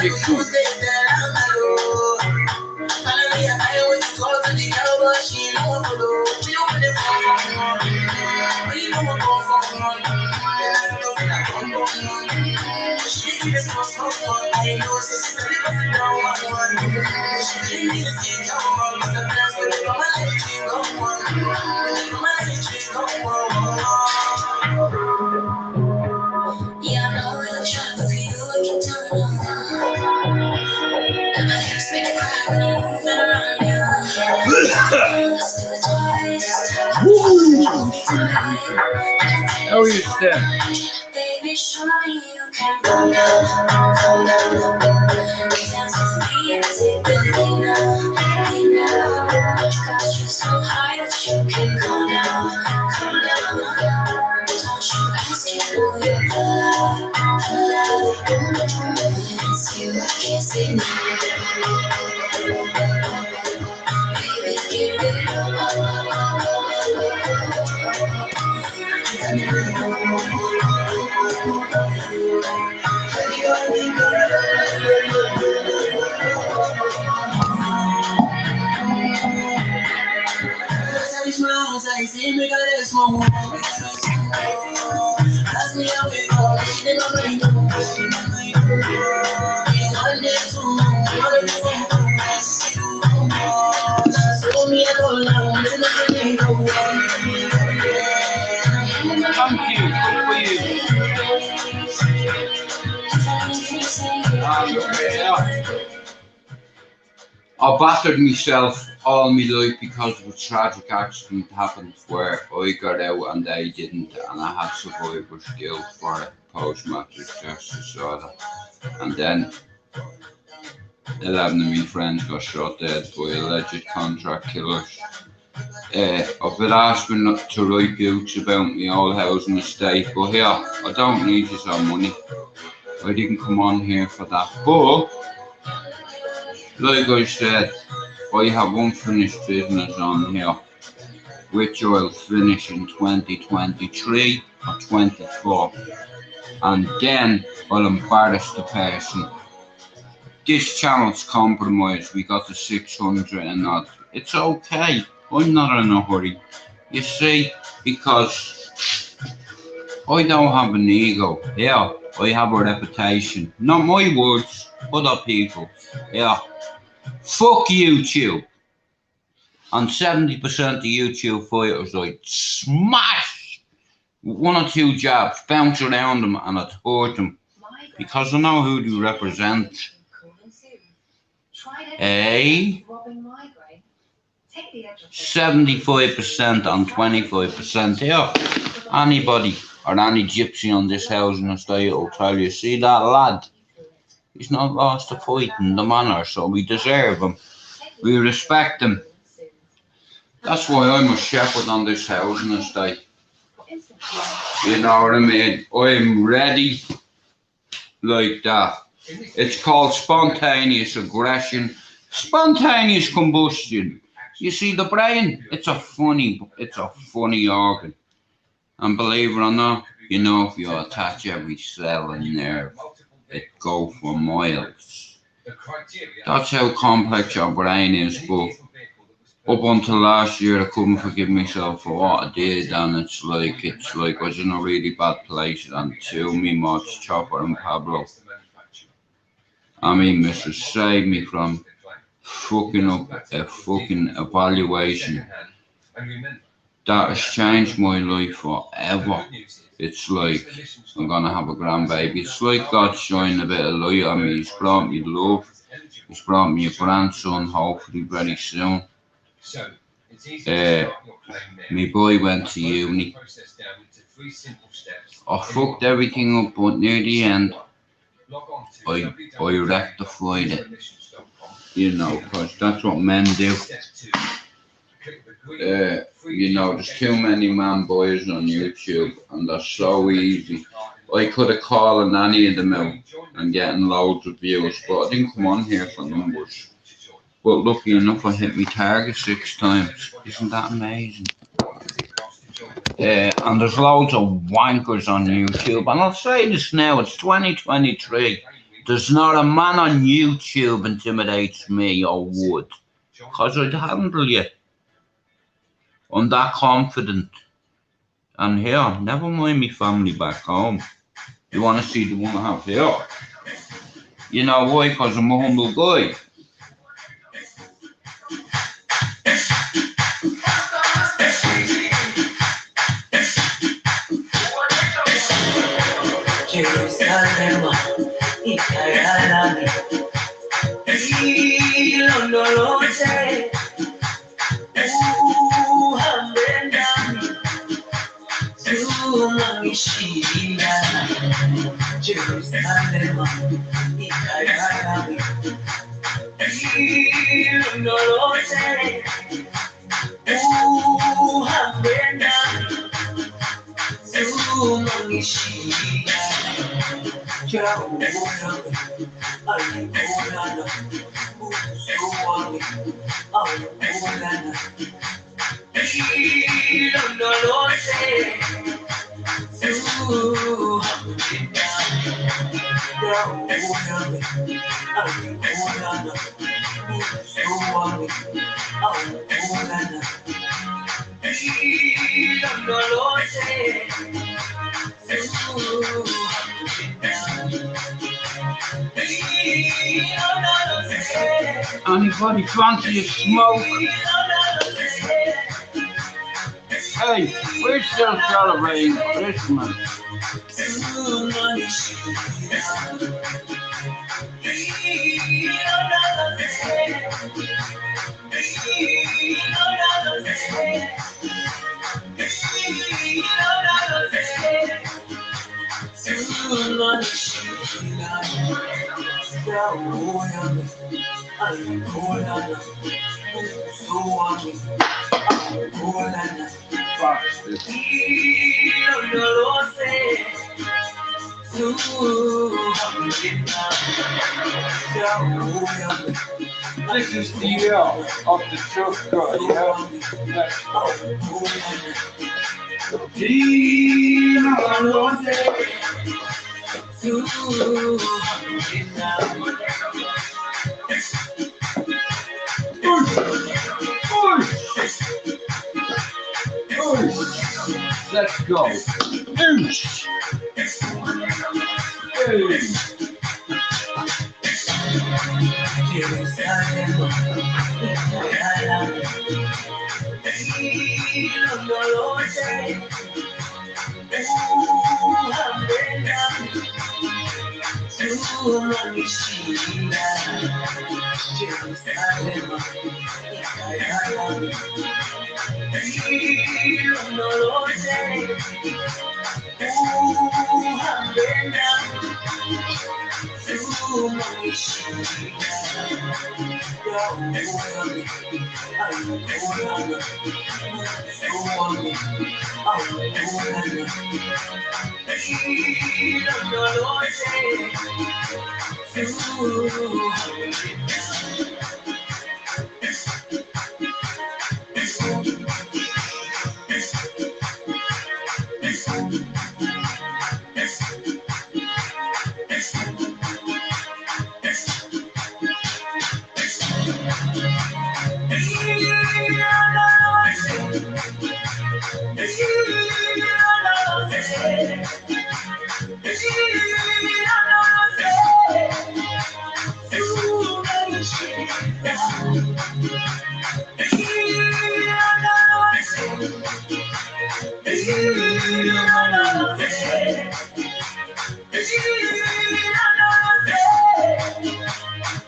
Big board. Yeah, I know we look sharp, but for you, I can turn on. And my hips make you cry when I'm moving around you. Let's do it twice. How are you stand? Baby, show me you can calm down. Dance with me and take the lead now. Cause you're so high that you can calm down. Don't you ask, you know you're alive. It's you, I can't say no. Baby, give it Thank you. Good for you. I battered myself all my life because of a tragic accident happened where I got out and they didn't, and I had survivor's guilt for it, post-traumatic stress disorder. And then 11 of my friends got shot dead by alleged contract killers. I've been asked not to write books about my old housing estate, but here, I don't need this on money. I didn't come on here for that. But, like I said, I have unfinished business on here, which I'll finish in 2023 or 24. And then I'll embarrass the person. This channel's compromised. We got to 600 and odd. It's okay. I'm not in a hurry. You see, because I don't have an ego. Yeah, I have a reputation. Not my words, other people. Yeah. Fuck YouTube. And 70% of YouTube fighters I'd smash one or two jabs, bounce around them and I'd hurt them. Because I know who they represent. 75% and 25%. Yeah. Anybody or any gypsy on this housing estate will tell you, see that lad? He's not lost a fight in the manner, so we deserve him. We respect him. That's why I'm a shepherd on this housing estate. You know what I mean? I'm ready like that. It's called spontaneous aggression, spontaneous combustion. You see, the brain, it's a funny organ. And believe it or not, you know, if you attach every cell and nerve, it go for miles. That's how complex your brain is, but up until last year I couldn't forgive myself for what I did, and it's like I was in a really bad place until me mods Chopper and Pablo. I mean, Mr. saved me from fucking up a fucking evaluation that has changed my life forever. It's like I'm gonna have a grandbaby. It's like God shining a bit of light on me. He's brought me love. He's brought me a grandson, hopefully very soon. My boy went to uni. I fucked everything up, but near the end, I rectified it. You know, because that's what men do. You know, there's too many man boys on YouTube, and they're so easy. I could have called any of them out and getting loads of views, but I didn't come on here for numbers. But lucky enough, I hit my target 6 times. Isn't that amazing? And there's loads of wankers on YouTube, and I'll say this now, it's 2023. There's not a man on YouTube intimidates me or would, because I'd handle you. I'm that confident. And here, never mind me family back home. You want to see the one I have here? You know why? Because I'm a humble guy. Anybody fancy a smoke? Hey, we're still celebrating Christmas. This is the year of the truth God, yeah? Let's go. Oosh. Hey.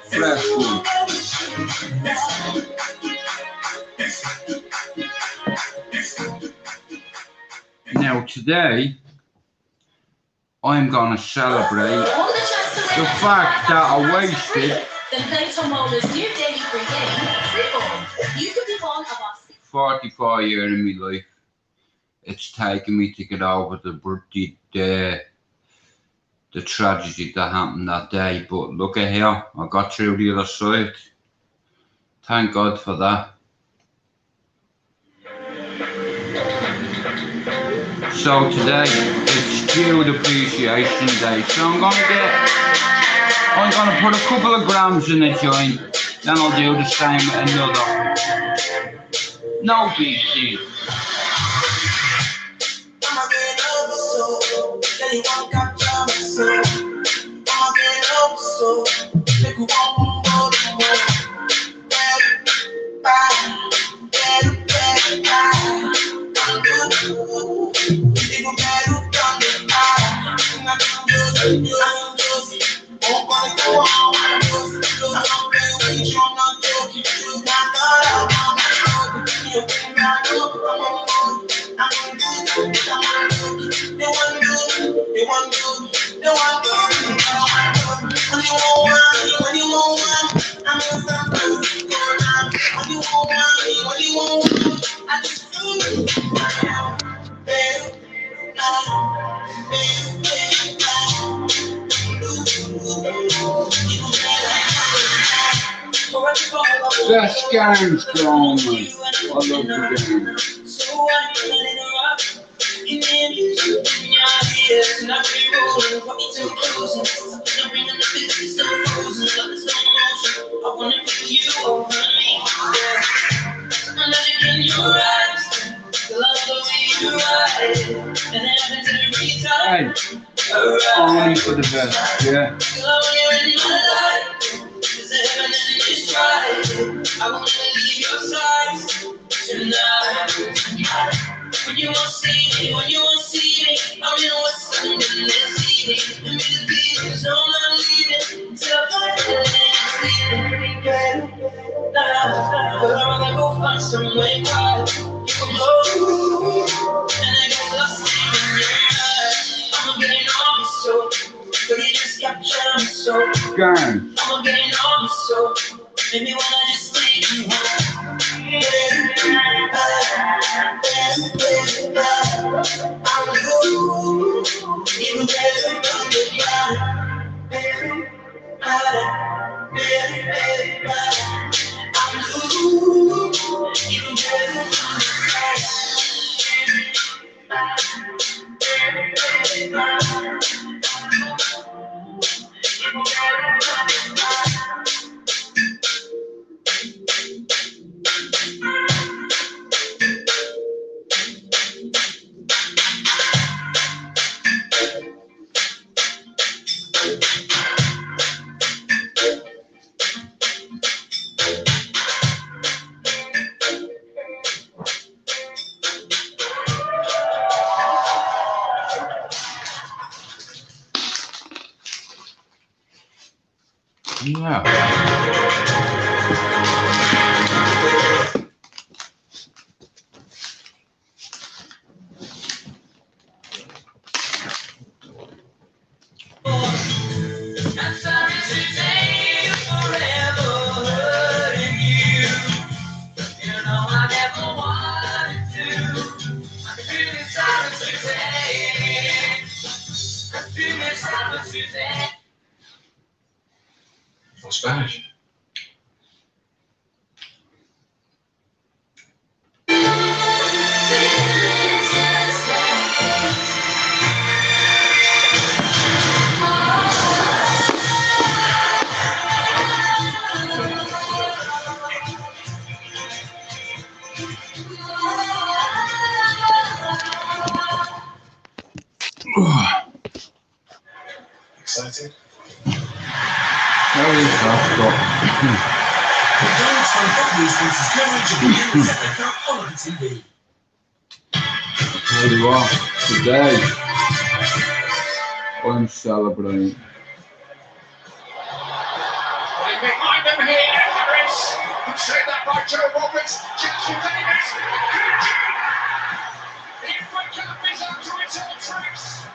Fresh one. Now today, I'm gonna celebrate the fact that I wasted 44 years in my life. It's taken me to get over the tragedy that happened that day, but look at here, I got through the other side. Thank God for that. So today, it's Jude Appreciation Day, so I'm gonna put a couple of grams in a joint, then I'll do the same with another. No big deal. Best games going, man. I love the game. Hey, only for the best, yeah. I wanna leave your side tonight. When you won't see me, I don't know what's under this evening. And me the beat, so I'm not leaving till I sleeping. But I'd rather go find somewhere quiet. You can go, and I get lost in your eyes. I'm getting on me so, but you just capture me so. I'm getting on me so. Maybe when I just take you home. I'm you, even better than the ground. Baby, I'm you, even better than yeah. I'm sorry today, forever hurting you. You know I never wanted to. I'm feeling sorry today. I'm feeling sorry today. For Spanish. Excited? Very fast, but there you are, today. I'm celebrating. Behind them here, Harris. Straight that by Joe Roberts. Jackson Davis. The FA Cup is up to its old tricks.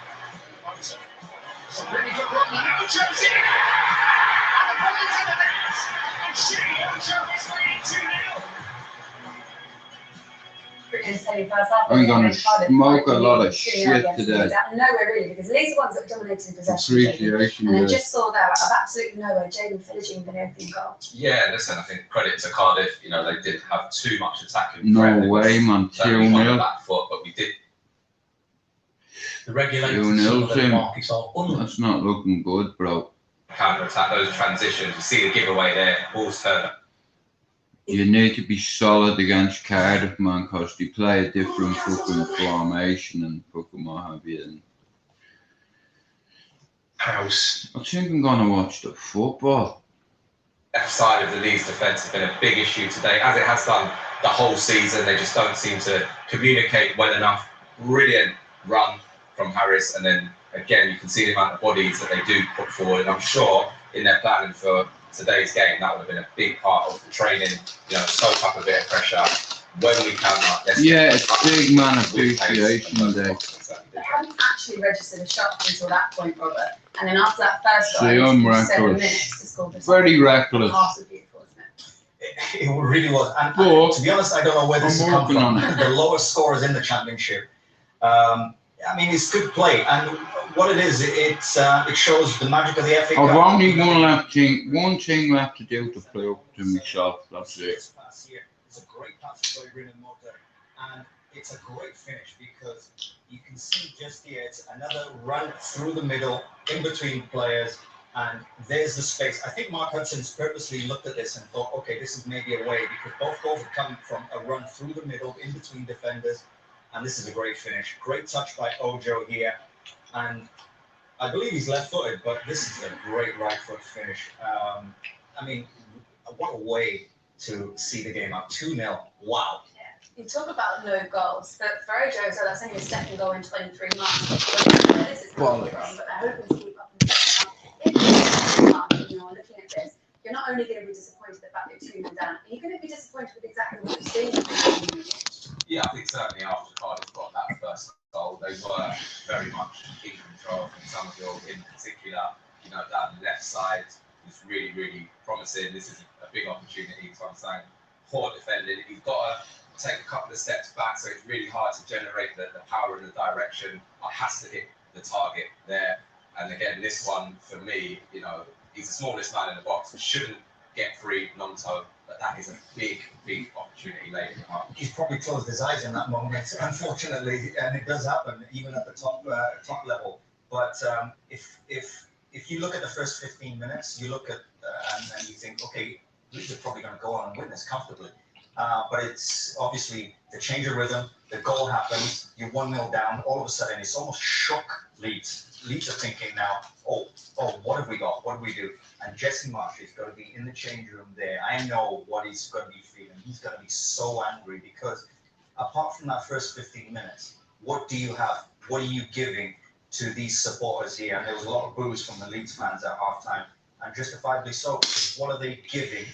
It's a really good run now. Ocho's in. And the ball into the net. And Shea Ocho is leading 2-0. I'm going to smoke a lot of shit today. Nowhere really, because these are the ones that dominated possession. Appreciation. And I just saw that. I've absolutely nowhere. Jaden Philogene been everything goal. Yeah, listen, I think credit to Cardiff. You know, they did have too much attacking. No way, man. 2-0. Back foot, but we did. The regulators 2-0 of the markets are unlike. That's not looking good, bro. Counter attack, those transitions. You see the giveaway there. Balls turn. You need to be solid against Cardiff, man, because they play a different fucking formation and fucking what have you. And House. I think I'm going to watch the football. Left side of the Leeds defence has been a big issue today, as it has done the whole season. They just don't seem to communicate well enough. Brilliant run from Harris, and then again you can see the amount of bodies that they do put forward. And I'm sure in their planning for today's game that would have been a big part of the training. You know, soak up a bit of pressure when we come up. Yeah, it's big man appreciation day. They hadn't actually registered a shot until that point, Robert. And then after that first goal, See, I'm reckless. Very reckless. It really was. And to be honest, I don't know where this has come from. The lowest scorers in the championship. I mean, it's good play, and what it is, it shows the magic of the FA Cup. I've only one thing left to do to play up to myself. That's it. It's a great pass by Bruno Motta, and it's a great finish because you can see just here it's another run through the middle, in between players, and there's the space. I think Mark Hudson's purposely looked at this and thought, okay, this is maybe a way, because both goals have come from a run through the middle, in between defenders. And this is a great finish. Great touch by Ojo here. And I believe he's left-footed, but this is a great right-foot finish. I mean, what a way to see the game up. 2-0. Wow. Yeah. You talk about no goals, but for Ojo, so that's only his second goal in 23 months. This is not wrong, but they're hoping to keep up. If you know, looking at this, you're not only going to be disappointed with the fact that you're 2-0 down, you're going to be disappointed with exactly what you've seen. Yeah, I think certainly after Cardiff got that first goal, they were very much in control. And Summerville in particular, you know, down the left side was really, really promising. This is a big opportunity. So I'm saying, poor defending. He's got to take a couple of steps back, so it's really hard to generate the power and the direction. It has to hit the target there. And again, this one for me, you know, he's the smallest man in the box. We shouldn't get free non-toe. But that is a big, big opportunity later on. He's probably closed his eyes in that moment, unfortunately, and it does happen even at the top level. But if you look at the first 15 minutes, you look at and you think, okay, Leeds are probably going to go on and win this comfortably. But it's obviously the change of rhythm. The goal happens. You're 1-0 down. All of a sudden, it's almost shook Leeds. Leeds are thinking now, oh, what have we got? What do we do? And Jesse Marsh is going to be in the change room there. I know what he's going to be feeling. He's going to be so angry because apart from that first 15 minutes, what do you have? What are you giving to these supporters here? And there was a lot of boos from the Leeds fans at halftime, and justifiably so, because what are they giving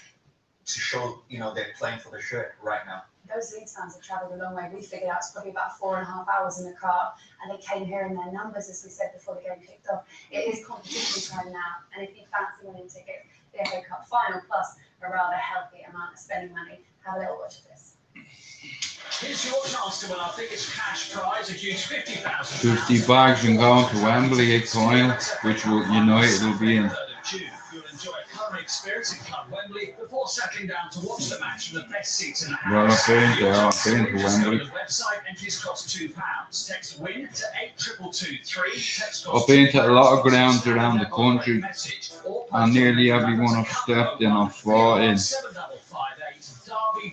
to show, you know, they're playing for the shirt right now? Those Leeds fans have travelled a long way. We figured out it's probably about 4.5 hours in the car, and they came here in their numbers, as we said before the game kicked off. It is competition time now, and if you fancy winning tickets, the FA Cup final plus a rather healthy amount of spending money, have a little watch of this. Here's your chance to win our biggest cash prize, a huge £50,000. 50 bags and going to Wembley at final, which will, you know, it'll be in. You'll enjoy a culinary experience at Club Wembley before settling down to watch the match from the best seats in the house. Well, I've been there. I've been to Wembley. Website entries cost £2. Text WIN to 82223. I've been to a lot of grounds around the country, and nearly everyone I've stepped in, I've fought in.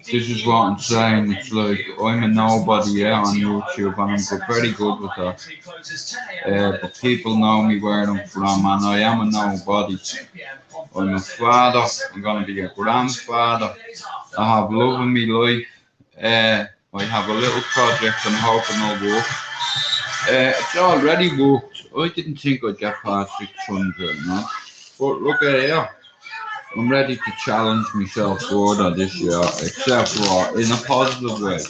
This is what I'm saying. It's like I'm a nobody on YouTube, and I'm very good with that. But people know me where I'm from, and I am a nobody. I'm a father. I'm going to be a grandfather. I have love in my life. I have a little project I'm hoping will work. It's already worked. I didn't think I'd get past 600, man. But look at here. I'm ready to challenge myself further this year, except for in a positive way.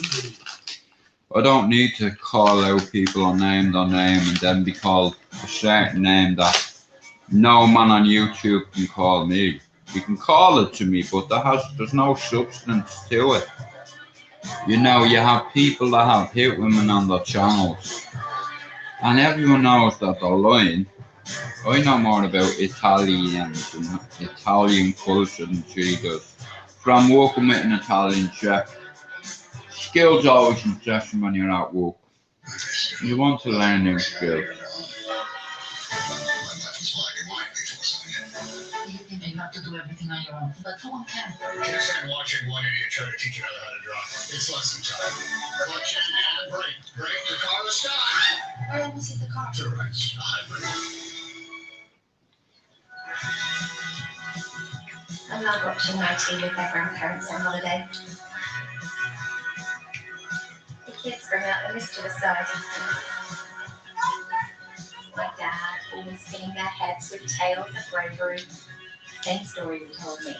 I don't need to call out people or name their name and then be called a certain name that no man on YouTube can call me. You can call it to me, but there's no substance to it. You know, you have people that have hit women on their channels, and everyone knows that they're lying. I know more about Italians and Italian culture than she does. From working with an Italian chef, skills always important when you're at work. You want to learn new skills. You think you have to do everything on your own, but no one can. Just like watching one idiot try to teach another how to drive. It's lesson time. Clutch and brake. Brake, the car will stop. Where almost hit the car. To the right. Hybrid. I'm not watching my TV with my grandparents on holiday. The kids bring out the mischievous side. My dad always spinning their heads with tales of bravery. Same story he told me.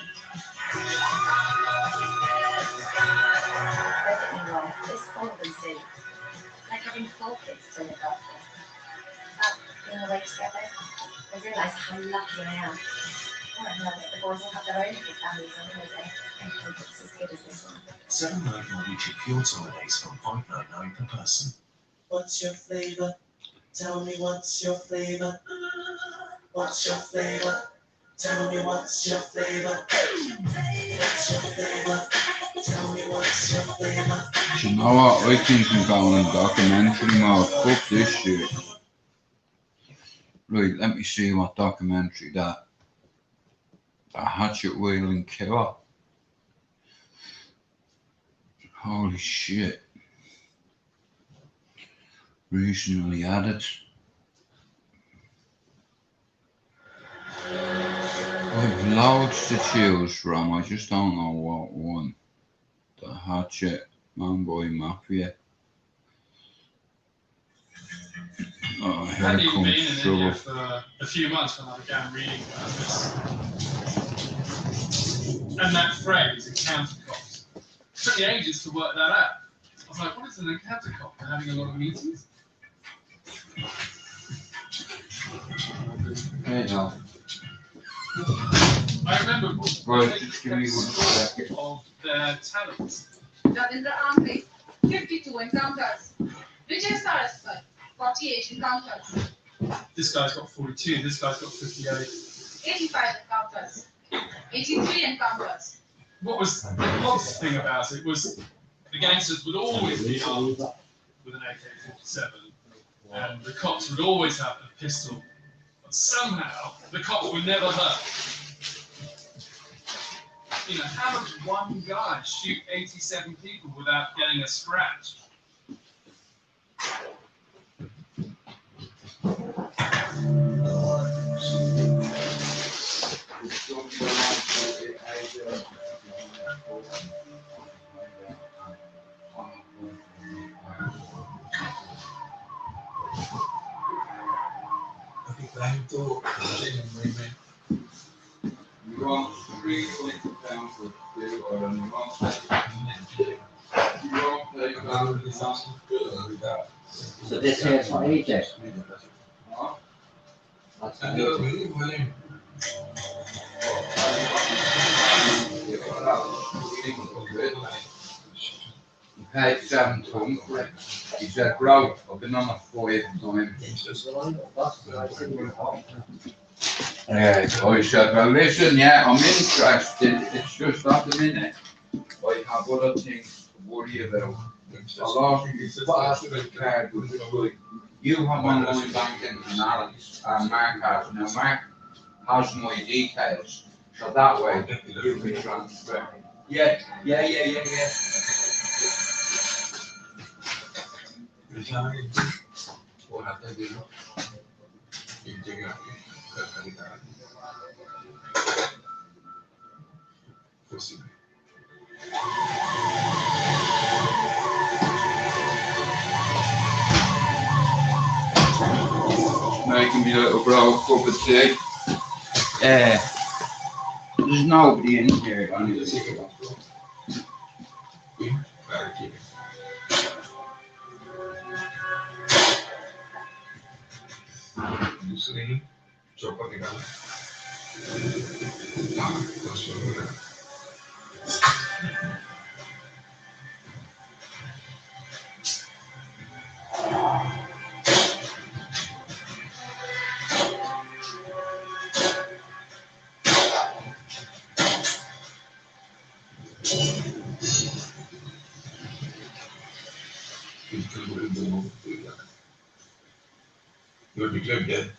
Presently life is full of them too. Like having 4 kids to look after. But being away together, I realise how lucky I am. I don't know that the boys will have their own little families on holiday and hope it's as good as this one. 7 night Norwegian Fjords holidays from $599 per person. What's your flavor? Tell me what's your flavor? What's your flavor? Tell me what's your flavor? What's your flavor? Tell me what's your flavor? Do you know what? I think I'm going in documentary mode. Fuck this shit. Right, let me see what documentary that. A hatchet wheeling killer. Holy shit. Recently added. I've loads to choose from. I just don't know what one. The Hatchet Manboy Mafia. Oh, here Hadn't even been comes in trouble. India for a few months when I began reading about this. And that phrase, encounter cops, took me ages to work that out. I was like, what is an encounter cop? They're having a lot of meetings? Hey, no. I remember Right, just give me 1 second. of their talents. Ravindra Amri, 52 encounters. Vijay Saraswat, 48 encounters. This guy's got 42, this guy's got 58. 85 encounters. 83 encounters. What was the odd thing about it was the gangsters would always be armed with an AK-47 and the cops would always have a pistol. But somehow, the cops were never hurt. You know, how does one guy shoot 87 people without getting a scratch? You want 3 pounds for 2 or you want So this here's for AJ. He paid 7 tons for it. He said, bro, I've been on a 5 times. Yeah, I said, well, listen, yeah, I'm interested. It's just at the minute I have other things to worry about. I lost this bastard card with the good. You have online banking and Alex and Mark has. Now, Mark has my details, so that way you can transfer. Yeah. me little bro a cup of tea. There's nobody in here. Anyway. दूसरी chopper निकाला हाँ तो शुरू है You declared dead.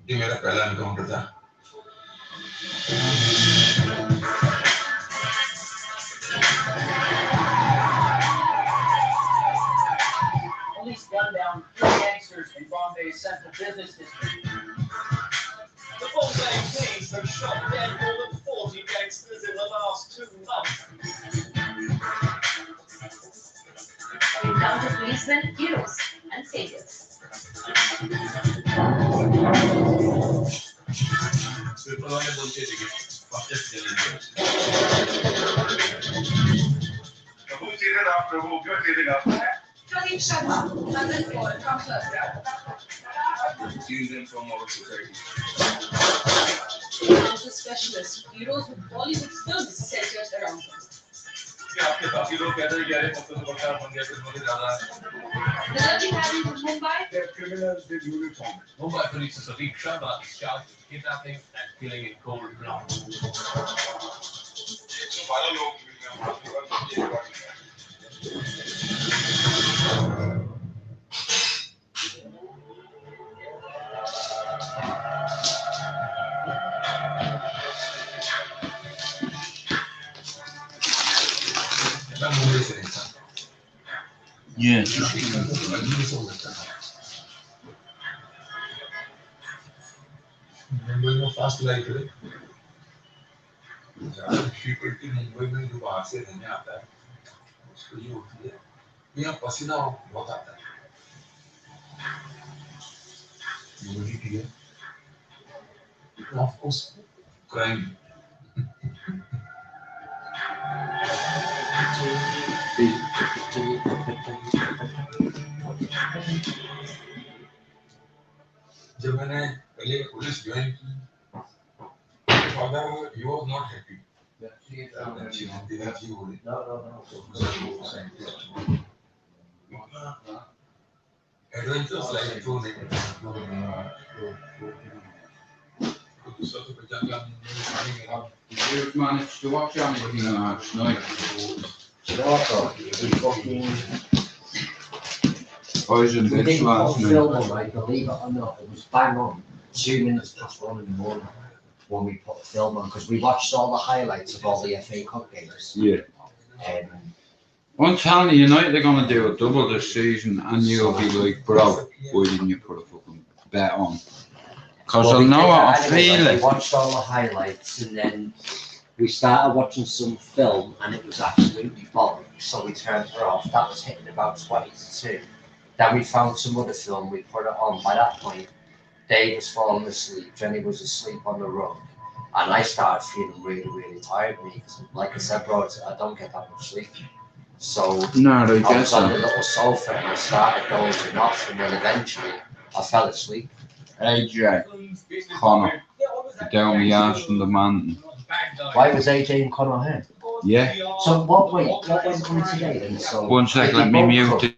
ये मेरा पहला encounter था Police gunned down 3 gangsters in Bombay's central business district. The Bombay police have shot dead more than 40 gangsters in the last 2 months. We found the policemen heroes and saviors. वाले बोलते थे कि वापस चले Who cheated after who? You're cheating after. Pradeep Sharma, London Ford, come first. Excuse them from our society. Counter specialist, heroes with Bollywood films centered around them. कि आपके बाकी लोग कहते हैं कि अरे मतलब तो बड़ा बन गया फिर मुझे ज़्यादा The dirty having from Mumbai. They're criminals with uniforms. Mumbai police Pradeep Sharma is charged with kidnapping and killing in cold blood. Yes. Mumbai में फास्ट लाइफ है पीपल की मुंबई में जो बाहर से रहने आता है उसको ये होती है यहाँ पसीना बहुत आता है ह्यूमिडिटी है ऑफ कोर्स क्राइम जब मैंने पहले पुलिस ज्वाइन की father he was not happy adventures like तो नहीं दूसरा तो पहचान का You've managed to watch anything last night? Poison We bitch didn't last put night. film on, right, believe it or not. It was bang on 2 minutes past 1 in the morning when we put the film on because we watched all the highlights of all the FA Cup games. Yeah. I'm telling you, United are going to do a double this season, and you'll be like, bro, why didn't you put a fucking bet on? Because I know what I feel. We watched all the highlights and then we started watching some film and it was absolutely bollocks, so we turned her off. That was hitting about 20 to 2. Then we found some other film, we put it on. By that point, Dave was falling asleep, Jenny was asleep on the rug, and I started feeling really, really tired. Like I said, bro, I don't get that much sleep. So No, I was on the little sofa and I started dozing off, and then eventually I fell asleep. AJ, Connor, down the arse from the mountain. Why was AJ and Connor here? Yeah. So what went on today then? So 1 sec, did let they me both mute cook? it.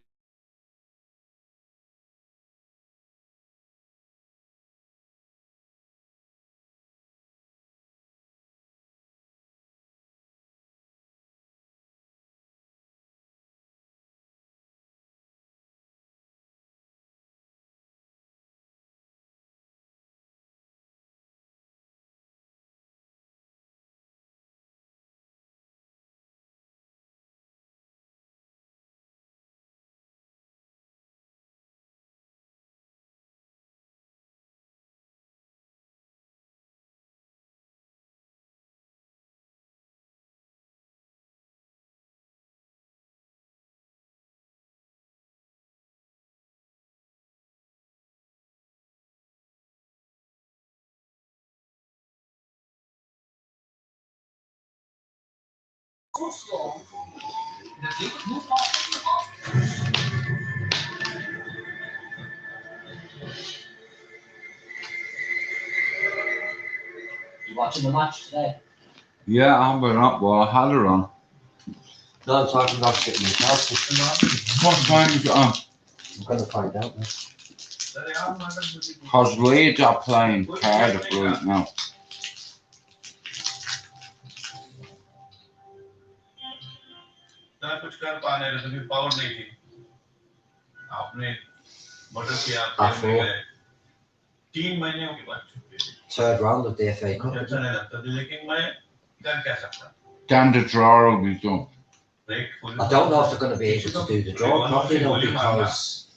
You watching the match today? Yeah, I'm been up. Well, I had her on. No, I'm talking about City and Chelsea. What time is it on? I'm going to find out now. Because Leeds are playing Cardiff right now. कुछ कर पा नहीं रहे थे, power नहीं थी। आपने murder किया, After 3 महीने के बाद छुट्टी थी। third round of the FA Cup. अच्छा नहीं लगता था, लेकिन मैं कर क्या सकता? Then the draw will be done. I don't know if they're going to be able to do the draw properly though, because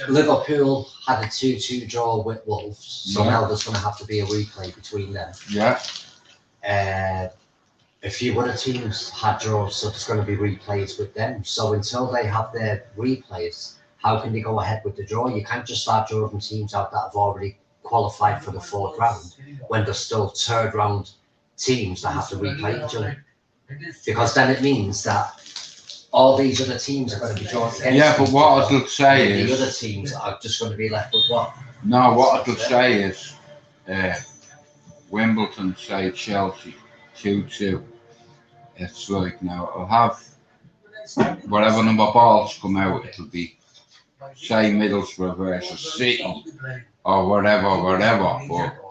Liverpool had a 2-2 draw with Wolves, so now there's going to have to be a replay between them. Yeah. A few other teams had draws, so there's going to be replays with them. So until they have their replays, how can they go ahead with the draw? You can't just start drawing teams out that have already qualified for the fourth round when there's still third round teams that have to replay each other. Because then it means that all these other teams are going to be drawn against. Yeah, but what I would say is the other teams are just going to be left with what? No, what I would say is Wimbledon say Chelsea 2-2. It's like now I'll have whatever number balls come out, it'll be say Middlesbrough versus City or whatever, but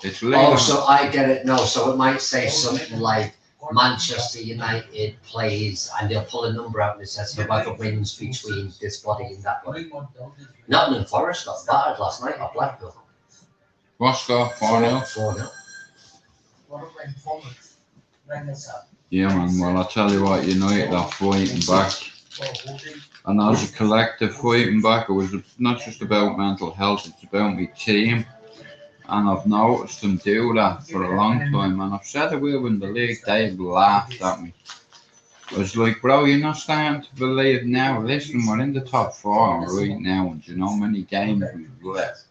it's legal. Oh, so I get it. No, so it might say something like Manchester United plays, and they'll pull a number out and it says whoever wins between this body and that body. Nottingham Forest got battered last night at Blackpool. What score? 4-0? 4-0. Yeah, man. Well, I'll tell you what, United are fighting back. And as a collective fighting back, it was not just about mental health, it's about my team. And I've noticed them do that for a long time. And I've said it will in the league, they've laughed at me. It was like, bro, you're not starting to believe now. Listen, we're in the top 4 right now, and do you know how many games we've left?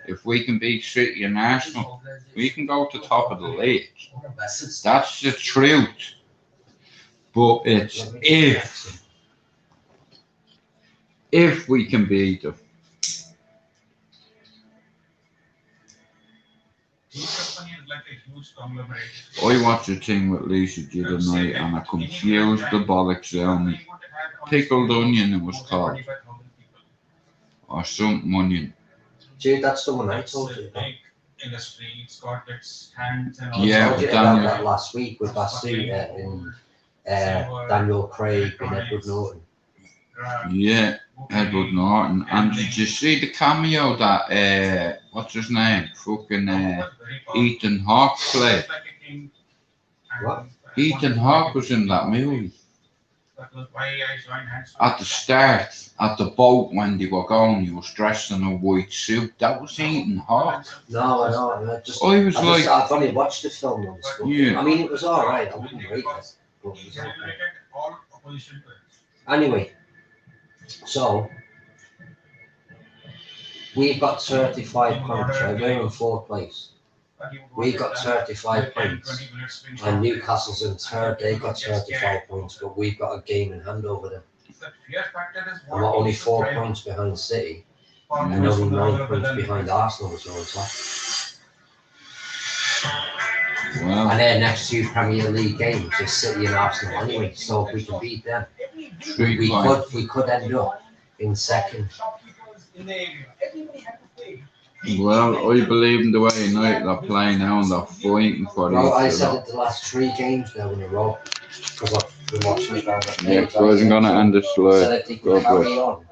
If we can beat City and Arsenal, we can go to the top of the league. That's the truth. But it's if we can beat them. I watched a thing with Lisa the other night and I confused the bollocks out of me. Pickled onion it was called. Or something onion. Gee, that's the one I told you about. Yeah, I told you about that last week with Basuta and Daniel Craig and Edward Norton. Yeah, Edward Norton. And did you see the cameo that what's his name? Fucking Ethan Hawke played? What? Ethan Hawke was in that movie. At the start, at the boat when they were going, he was dressed in a white suit. That was Ethan Hawke. No, I know. I've only watched the film once. Yeah. I mean, it was alright. I wouldn't rate it. But it was okay. Anyway, so we've got 35 points, right? We're in 4th place. We've got 35 points, and Newcastle's in 3rd. They've got 35 points, but we've got a game in hand over them. And we're only 4 points behind City, and only 9 points behind Arsenal, which are on top. Wow. And their next 2 Premier League games is City and Arsenal anyway, so if we can beat them, we could end up in 2nd. Well, I believe in the way United are playing now and they're fighting for Well, I said it the last 3 games now in a row, because I've been watching it. Yeah, so I'm going to end this slide. So that they can carry on